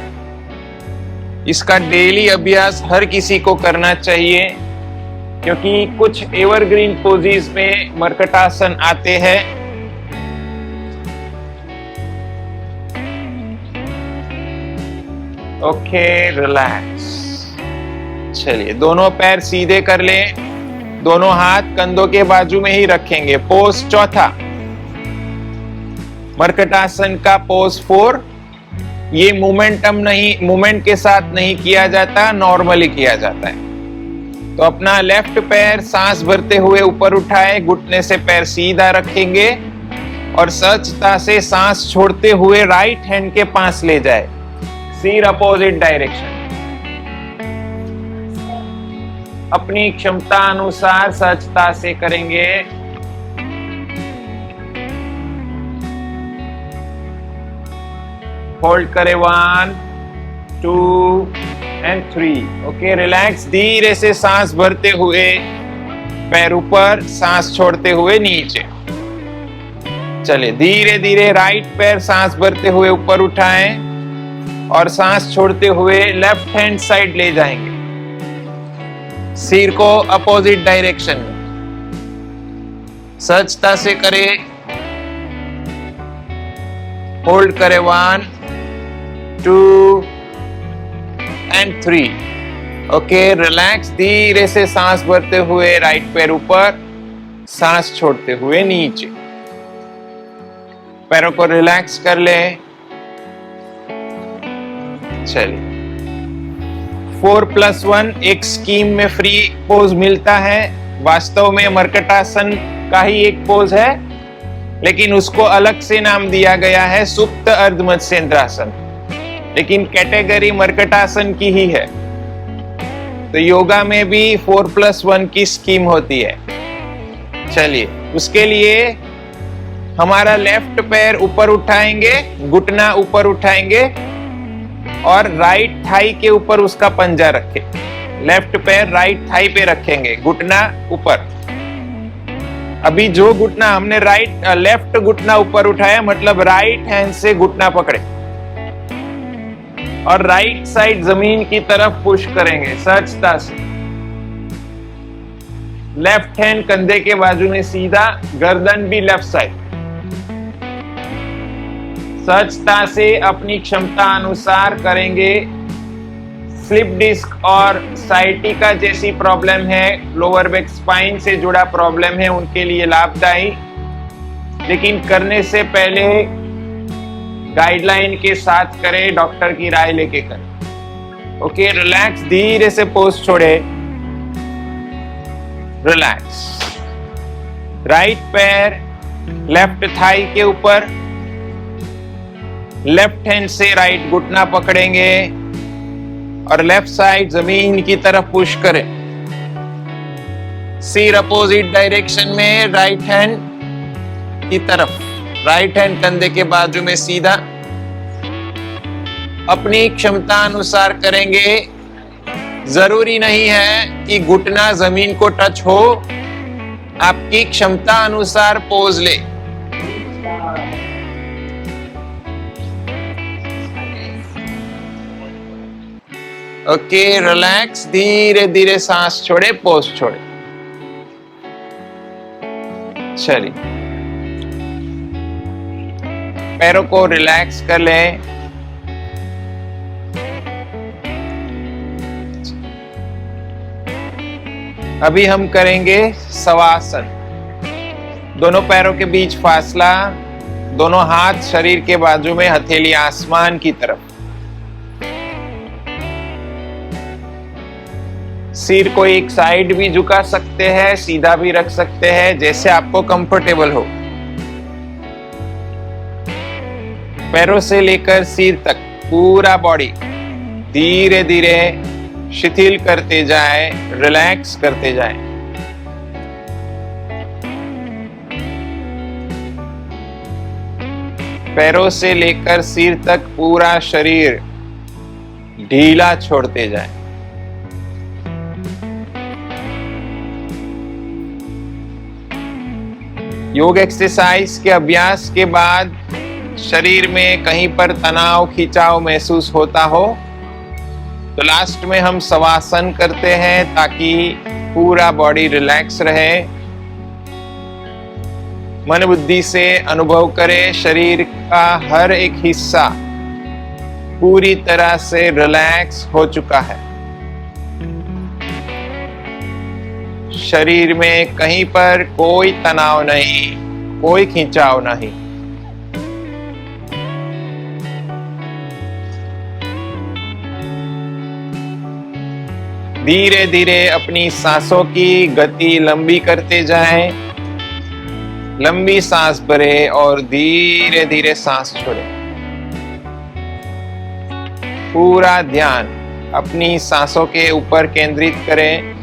इसका डेली अभ्यास हर किसी को करना चाहिए, क्योंकि कुछ एवरग्रीन पोजीज में मर्कटासन आते हैं। Okay, relax. चलिए, दोनों पैर सीधे कर लें, दोनों हाथ कंधों के बाजू में ही रखेंगे। पोज चौथा, मर्कटासन का पोज 4। ये मूवमेंट के साथ नहीं किया जाता, नॉर्मली किया जाता है। तो अपना लेफ्ट पैर सांस भरते हुए ऊपर उठाए, घुटने से पैर सीधा रखेंगे और सहजता से सांस छोड़ते हुए राइट हैंड के पास ले जाए, सिर अपोजिट डायरेक्शन। अपनी क्षमता अनुसार सहजता से करेंगे। होल्ड करें 1 2 एंड 3। Okay, relax. धीरे से सांस भरते हुए पैर ऊपर, सांस छोड़ते हुए नीचे। चलिए, धीरे धीरे राइट पैर सांस भरते हुए ऊपर उठाएं और सांस छोड़ते हुए लेफ्ट हैंड साइड ले जाएंगे, सिर को अपोजिट डायरेक्शन में। सहजता से करें। होल्ड करें 1 2 एंड 3। Okay, relax. धीरे से सांस भरते हुए राइट पैर ऊपर, सांस छोड़ते हुए नीचे। पैरों को रिलैक्स कर लें। चलिए, 4+1 एक स्कीम में फ्री पोज मिलता है। वास्तव में मर्कटासन का ही एक पोज है, लेकिन उसको अलग से नाम दिया गया है सुप्त अर्ध मत्स्येंद्रासन, लेकिन कैटेगरी मर्कटासन की ही है। तो योगा में भी 4+1 की स्कीम होती है। चलिए, उसके लिए हमारा लेफ्ट पैर ऊपर उठाएंगे, घुटना ऊपर उठाएंगे और राइट थाई के ऊपर उसका पंजा रखें। लेफ्ट पैर राइट थाई पे रखेंगे, घुटना ऊपर। अभी जो घुटना हमने लेफ्ट घुटना ऊपर उठाया, मतलब राइट हैंड से घुटना पकड़े और राइट साइड जमीन की तरफ पुश करेंगे सहजता से। लेफ्ट हैंड कंधे के बाजू में सीधा, गर्दन भी लेफ्ट साइड। सहजता से अपनी क्षमता अनुसार करेंगे। स्लिप डिस्क और साइटिका जैसी प्रॉब्लम है, लोअर बैक स्पाइन से जुड़ा प्रॉब्लम है, उनके लिए लाभदायी, लेकिन करने से पहले गाइडलाइन के साथ करें, डॉक्टर की राय लेके करें। Okay, relax. धीरे से पोज छोड़े, रिलैक्स। राइट पैर लेफ्ट थाई के ऊपर, लेफ्ट हैंड से राइट घुटना पकड़ेंगे और लेफ्ट साइड जमीन की तरफ पुश करें। सिर अपोजिट डायरेक्शन में, राइट हैंड की तरफ, राइट हैंड कंधे के बाजू में सीधा। अपनी क्षमता अनुसार करेंगे। जरूरी नहीं है कि घुटना जमीन को टच हो, आपकी क्षमता अनुसार पोज ले। Okay, relax. धीरे धीरे सांस छोड़े, पोज छोड़े। चलिए, पैरों को रिलैक्स कर लें। अभी हम करेंगे शवासन। दोनों पैरों के बीच फासला, दोनों हाथ शरीर के बाजू में, हथेली आसमान की तरफ। सिर को एक साइड भी झुका सकते हैं, सीधा भी रख सकते हैं, जैसे आपको कंफर्टेबल हो। पैरों से लेकर सिर तक पूरा बॉडी धीरे धीरे शिथिल करते जाए, रिलैक्स करते जाए। पैरों से लेकर सिर तक पूरा शरीर ढीला छोड़ते जाएं। योग एक्सरसाइज के अभ्यास के बाद शरीर में कहीं पर तनाव खिंचाव महसूस होता हो तो लास्ट में हम शवासन करते हैं ताकि पूरा बॉडी रिलैक्स रहे। मन बुद्धि से अनुभव करें शरीर का हर एक हिस्सा पूरी तरह से रिलैक्स हो चुका है। शरीर में कहीं पर कोई तनाव नहीं, कोई खिंचाव नहीं। धीरे धीरे अपनी सांसों की गति लंबी करते जाएं। लंबी सांस भरें और धीरे धीरे सांस छोड़ें। पूरा ध्यान अपनी सांसों के ऊपर केंद्रित करें।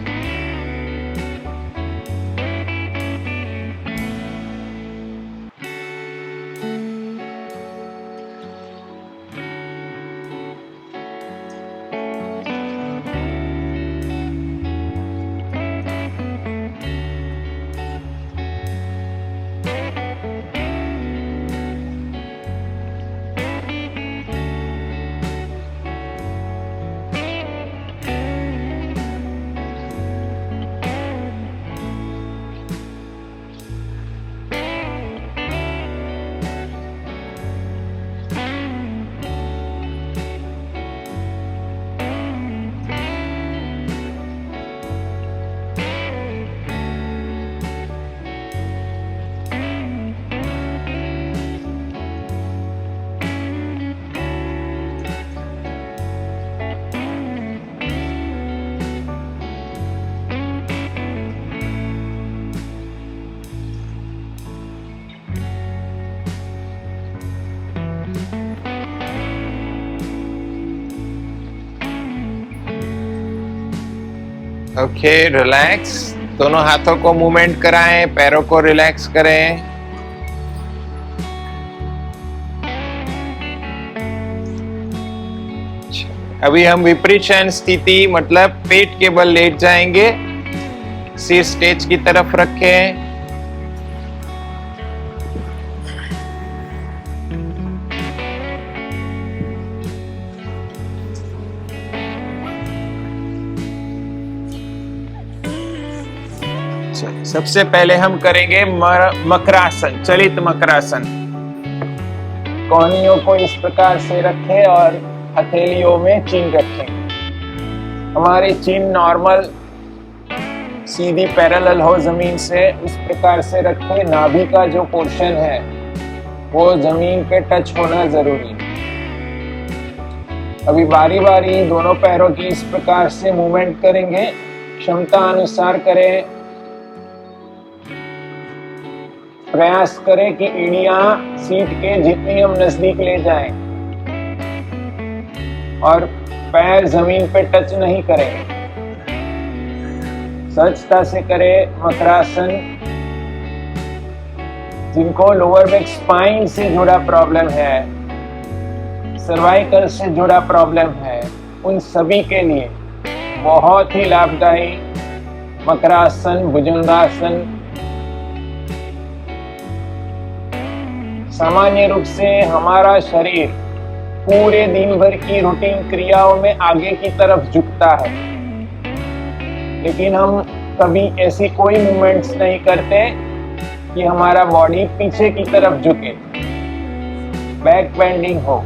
Okay, relax. दोनों हाथों को मूवमेंट कराएं, पैरों को रिलैक्स करें। अभी हम विपरीत शयन स्थिति मतलब पेट के बल लेट जाएंगे। सिर स्टेज की तरफ रखें। सबसे पहले हम करेंगे मकरासन, चलित मकरासन। कोहनियों को इस प्रकार से रखें और हथेलियों में चिन्ह रखें। हमारे चिन्ह नॉर्मल सीधी पैरेलल हो जमीन से, उस प्रकार से रखें। नाभि का जो पोर्शन है वो जमीन पे टच होना जरूरी है। अभी बारी बारी दोनों पैरों की इस प्रकार से मूवमेंट करेंगे। क्षमता अनुसार करें। प्रयास करें कि एड़ियां सीट के जितनी हम नजदीक ले जाएं और पैर जमीन पे टच नहीं करेंगे। सहजता से करें मकरासन। जिनको लोअर बैक स्पाइन से जुड़ा प्रॉब्लम है, सर्वाइकल से जुड़ा प्रॉब्लम है, उन सभी के लिए बहुत ही लाभदायी मकरासन, भुजंगासन। सामान्य रूप से हमारा शरीर पूरे दिन भर की रूटीन क्रियाओं में आगे की तरफ झुकता है, लेकिन हम कभी ऐसी कोई मूवमेंट्स नहीं करते कि हमारा बॉडी पीछे की तरफ झुके, बैक बेंडिंग हो।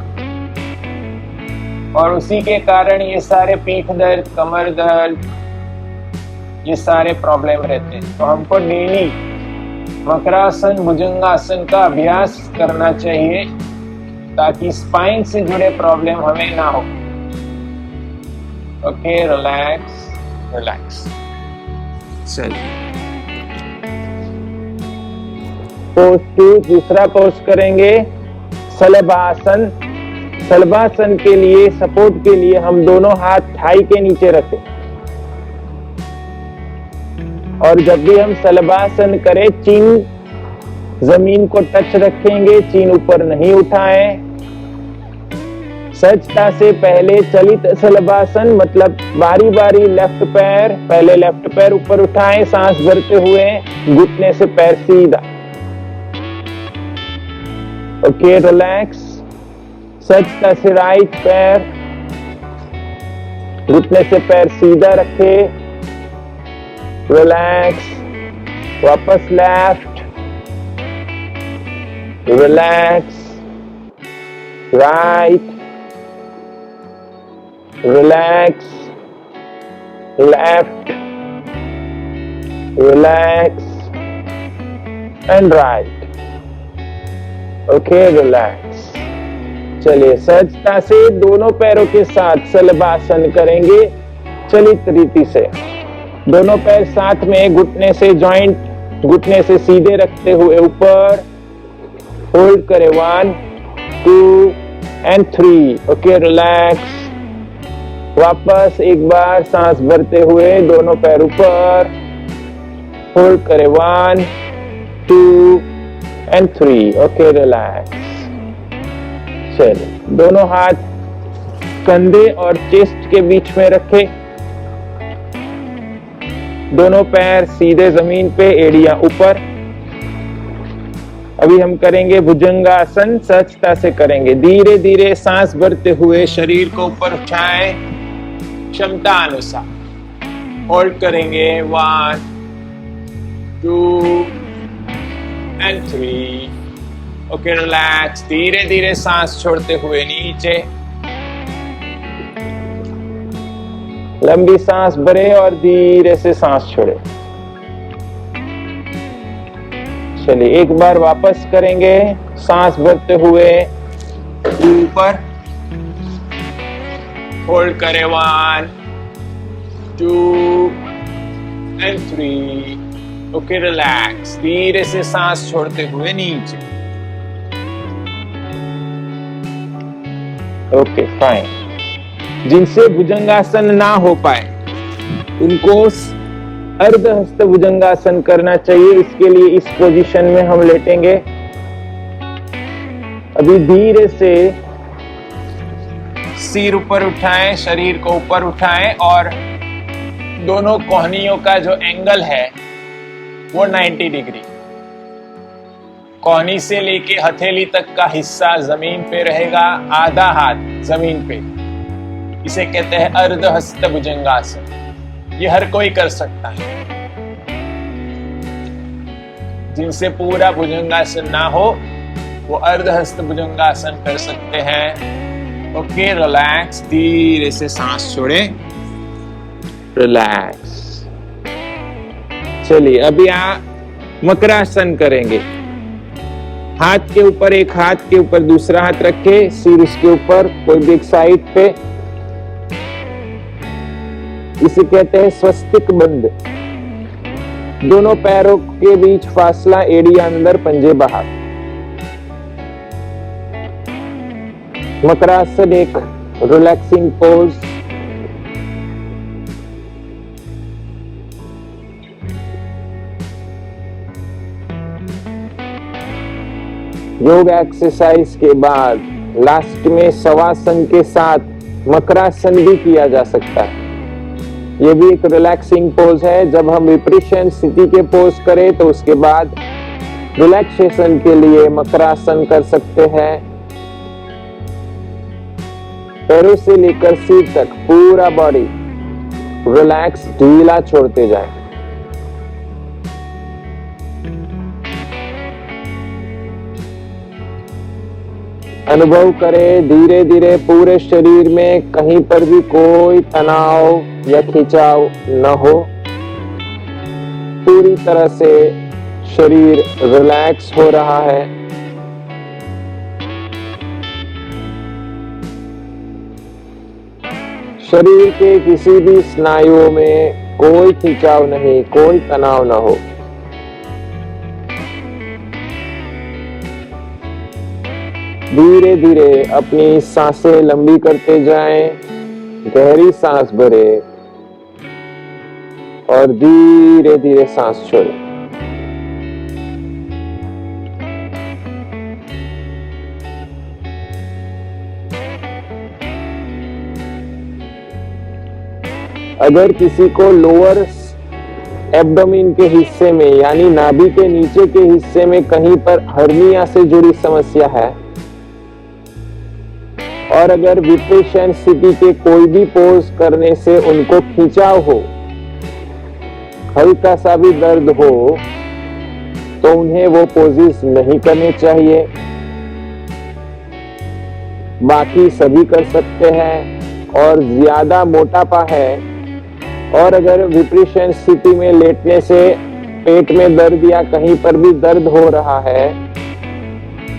और उसी के कारण ये सारे पीठ दर्द, कमर दर्द, ये सारे प्रॉब्लम रहते हैं। तो हमको डेली मकरासन, भुजंगासन का अभ्यास करना चाहिए ताकि स्पाइन से जुड़े प्रॉब्लम हमें ना हो। Okay, relax relax. चलिए पोज 2, दूसरा पोज करेंगे शलभासन। शलभासन के लिए सपोर्ट के लिए हम दोनों हाथ थाई के नीचे रखें और जब भी हम शलभासन करें चिन्ह जमीन को टच रखेंगे, चीन ऊपर नहीं उठाएं। सहजता से पहले चलित शलभासन, मतलब बारी बारी लेफ्ट पैर, पहले लेफ्ट पैर ऊपर उठाएं सांस भरते हुए, घुटने से पैर सीधा। Okay, relax. सहजता से राइट पैर, घुटने से पैर सीधा रखे, रिलैक्स। वापस left, relax, right, relax, left, relax and right. Okay, relax. चलिए, सहजता से दोनों पैरों के साथ शलभासन करेंगे चलित रीति से। दोनों पैर साथ में, घुटने से जॉइंट, घुटने से सीधे रखते हुए ऊपर, होल्ड करें 1 2 एंड 3। Okay, relax. वापस एक बार सांस भरते हुए दोनों पैर ऊपर, होल्ड करें 1 2 एंड 3। Okay, relax. चलिए, दोनों हाथ कंधे और चेस्ट के बीच में रखें, दोनों पैर सीधे जमीन पे, एड़ियां ऊपर। अभी हम करेंगे भुजंगासन, सहजता से करेंगे। धीरे धीरे सांस भरते हुए शरीर को ऊपर उठाएं, क्षमता अनुसार। होल्ड करेंगे 1 2 एंड 3। Okay, relax. धीरे धीरे सांस छोड़ते हुए नीचे, लंबी सांस भरे और धीरे से सांस छोड़े। चलिए, एक बार वापस करेंगे, सांस भरते हुए ऊपर, होल्ड करें 1 2 एंड 3। Okay, relax. धीरे से सांस छोड़ते हुए नीचे। Okay, fine. जिनसे भुजंगासन ना हो पाए उनको अर्धहस्त भुजंगासन करना चाहिए। इसके लिए इस पोजीशन में हम लेटेंगे। अभी धीरे से सिर ऊपर उठाएं, शरीर को ऊपर उठाएं और दोनों कोहनियों का जो एंगल है वो 90 डिग्री। कोहनी से लेके हथेली तक का हिस्सा जमीन पे रहेगा, आधा हाथ जमीन पे। इसे कहते हैं अर्धहस्त भुजंगासन। ये हर कोई कर सकता है। जिनसे पूरा भुजंगासन ना हो वो अर्धहस्त भुजंगासन कर सकते हैं। Okay, relax. धीरे से सांस छोड़े, रिलैक्स। चलिए, अभी आप मकरासन करेंगे। हाथ के ऊपर एक हाथ के ऊपर दूसरा हाथ रखे, सिर उसके ऊपर, कोई भी एक साइड पे। इसे कहते हैं स्वस्तिक बंद। दोनों पैरों के बीच फासला, एड़ियां अंदर, पंजे बाहर। मकरासन एक रिलैक्सिंग पोज। योग एक्सरसाइज के बाद लास्ट में शवासन के साथ मकरासन भी किया जा सकता है। ये भी एक रिलैक्सिंग पोज है। जब हम विपरीशन स्थिति के पोज करें तो उसके बाद रिलैक्सेशन के लिए मकरासन कर सकते हैं। पैरों से लेकर सिर तक पूरा बॉडी रिलैक्स, ढीला छोड़ते जाएं। अनुभव करें धीरे धीरे पूरे शरीर में कहीं पर भी कोई तनाव या खिंचाव न हो। पूरी तरह से शरीर रिलैक्स हो रहा है। शरीर के किसी भी स्नायुओं में कोई खिंचाव नहीं, कोई तनाव न हो। धीरे धीरे अपनी सांसें लंबी करते जाएं, गहरी सांस भरे और धीरे धीरे सांस छोड़ें। अगर किसी को लोअर एब्डोमेन के हिस्से में यानी नाभि के नीचे के हिस्से में कहीं पर हर्निया से जुड़ी समस्या है और अगर विपरीत स्थिति के कोई भी पोज करने से उनको खिंचाव हो, हल्का सा भी दर्द हो, तो उन्हें वो पोजेस नहीं करने चाहिए। बाकी सभी कर सकते हैं। और ज्यादा मोटापा है और अगर विपरीत स्थिति में लेटने से पेट में दर्द या कहीं पर भी दर्द हो रहा है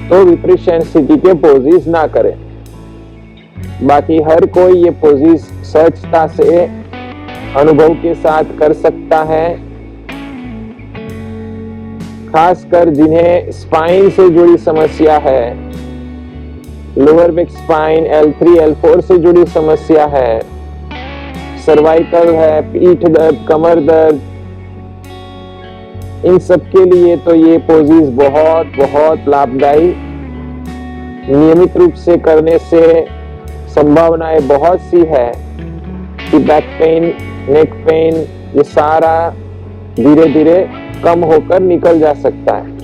तो विपरीत स्थिति के पोजेस ना करें। बाकी हर कोई ये पोजेस सहजता से अनुभव के साथ कर सकता है, खासकर जिन्हें स्पाइन से जुड़ी समस्या है, lower back spine, L3, L4 से जुड़ी समस्या है, सर्वाइकल है, पीठ दर्द, कमर दर्द, इन सब के लिए तो ये पोजेस बहुत बहुत लाभदायी। नियमित रूप से करने से संभावनाएं बहुत सी है कि बैक पेन, नेक पेन, ये सारा धीरे धीरे कम होकर निकल जा सकता है।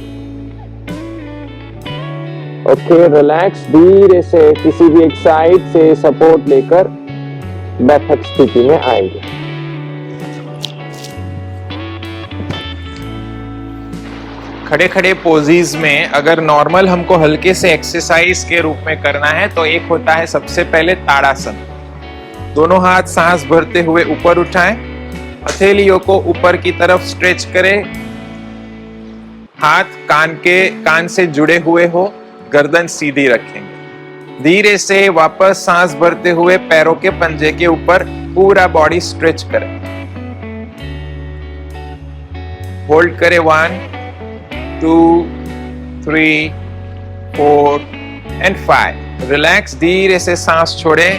ओके, रिलैक्स, धीरे से किसी भी एक साइड से सपोर्ट लेकर बैठक स्थिति में आएंगे। खड़े खड़े पोजीज में अगर नॉर्मल हमको हल्के से एक्सरसाइज के रूप में करना है तो एक होता है सबसे पहले ताड़ासन। दोनों हाथ सांस भरते हुए ऊपर उठाएं, हथेलियों को ऊपर की तरफ स्ट्रेच करें, हाथ कान से जुड़े हुए हो, गर्दन सीधी रखेंगे। धीरे से वापस सांस भरते हुए पैरों के पंजे के ऊपर पूरा बॉडी स्ट्रेच करें। होल्ड करें 1 2 3 4 एंड 5। रिलैक्स, धीरे से सांस छोड़ें,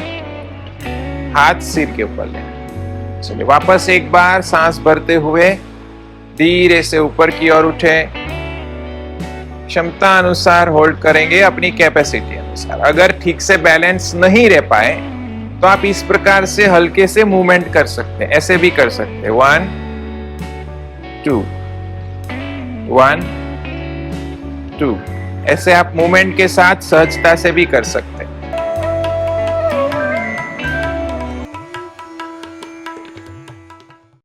हाथ सिर के ऊपर लें। चलिए वापस एक बार सांस भरते हुए धीरे से ऊपर की ओर उठे। क्षमता अनुसार होल्ड करेंगे, अपनी कैपेसिटी अनुसार। अगर ठीक से बैलेंस नहीं रह पाए तो आप इस प्रकार से हल्के से मूवमेंट कर सकते हैं, ऐसे भी कर सकते हैं। 1 2 1 2, ऐसे आप मूवमेंट के साथ सहजता से भी कर सकते हैं।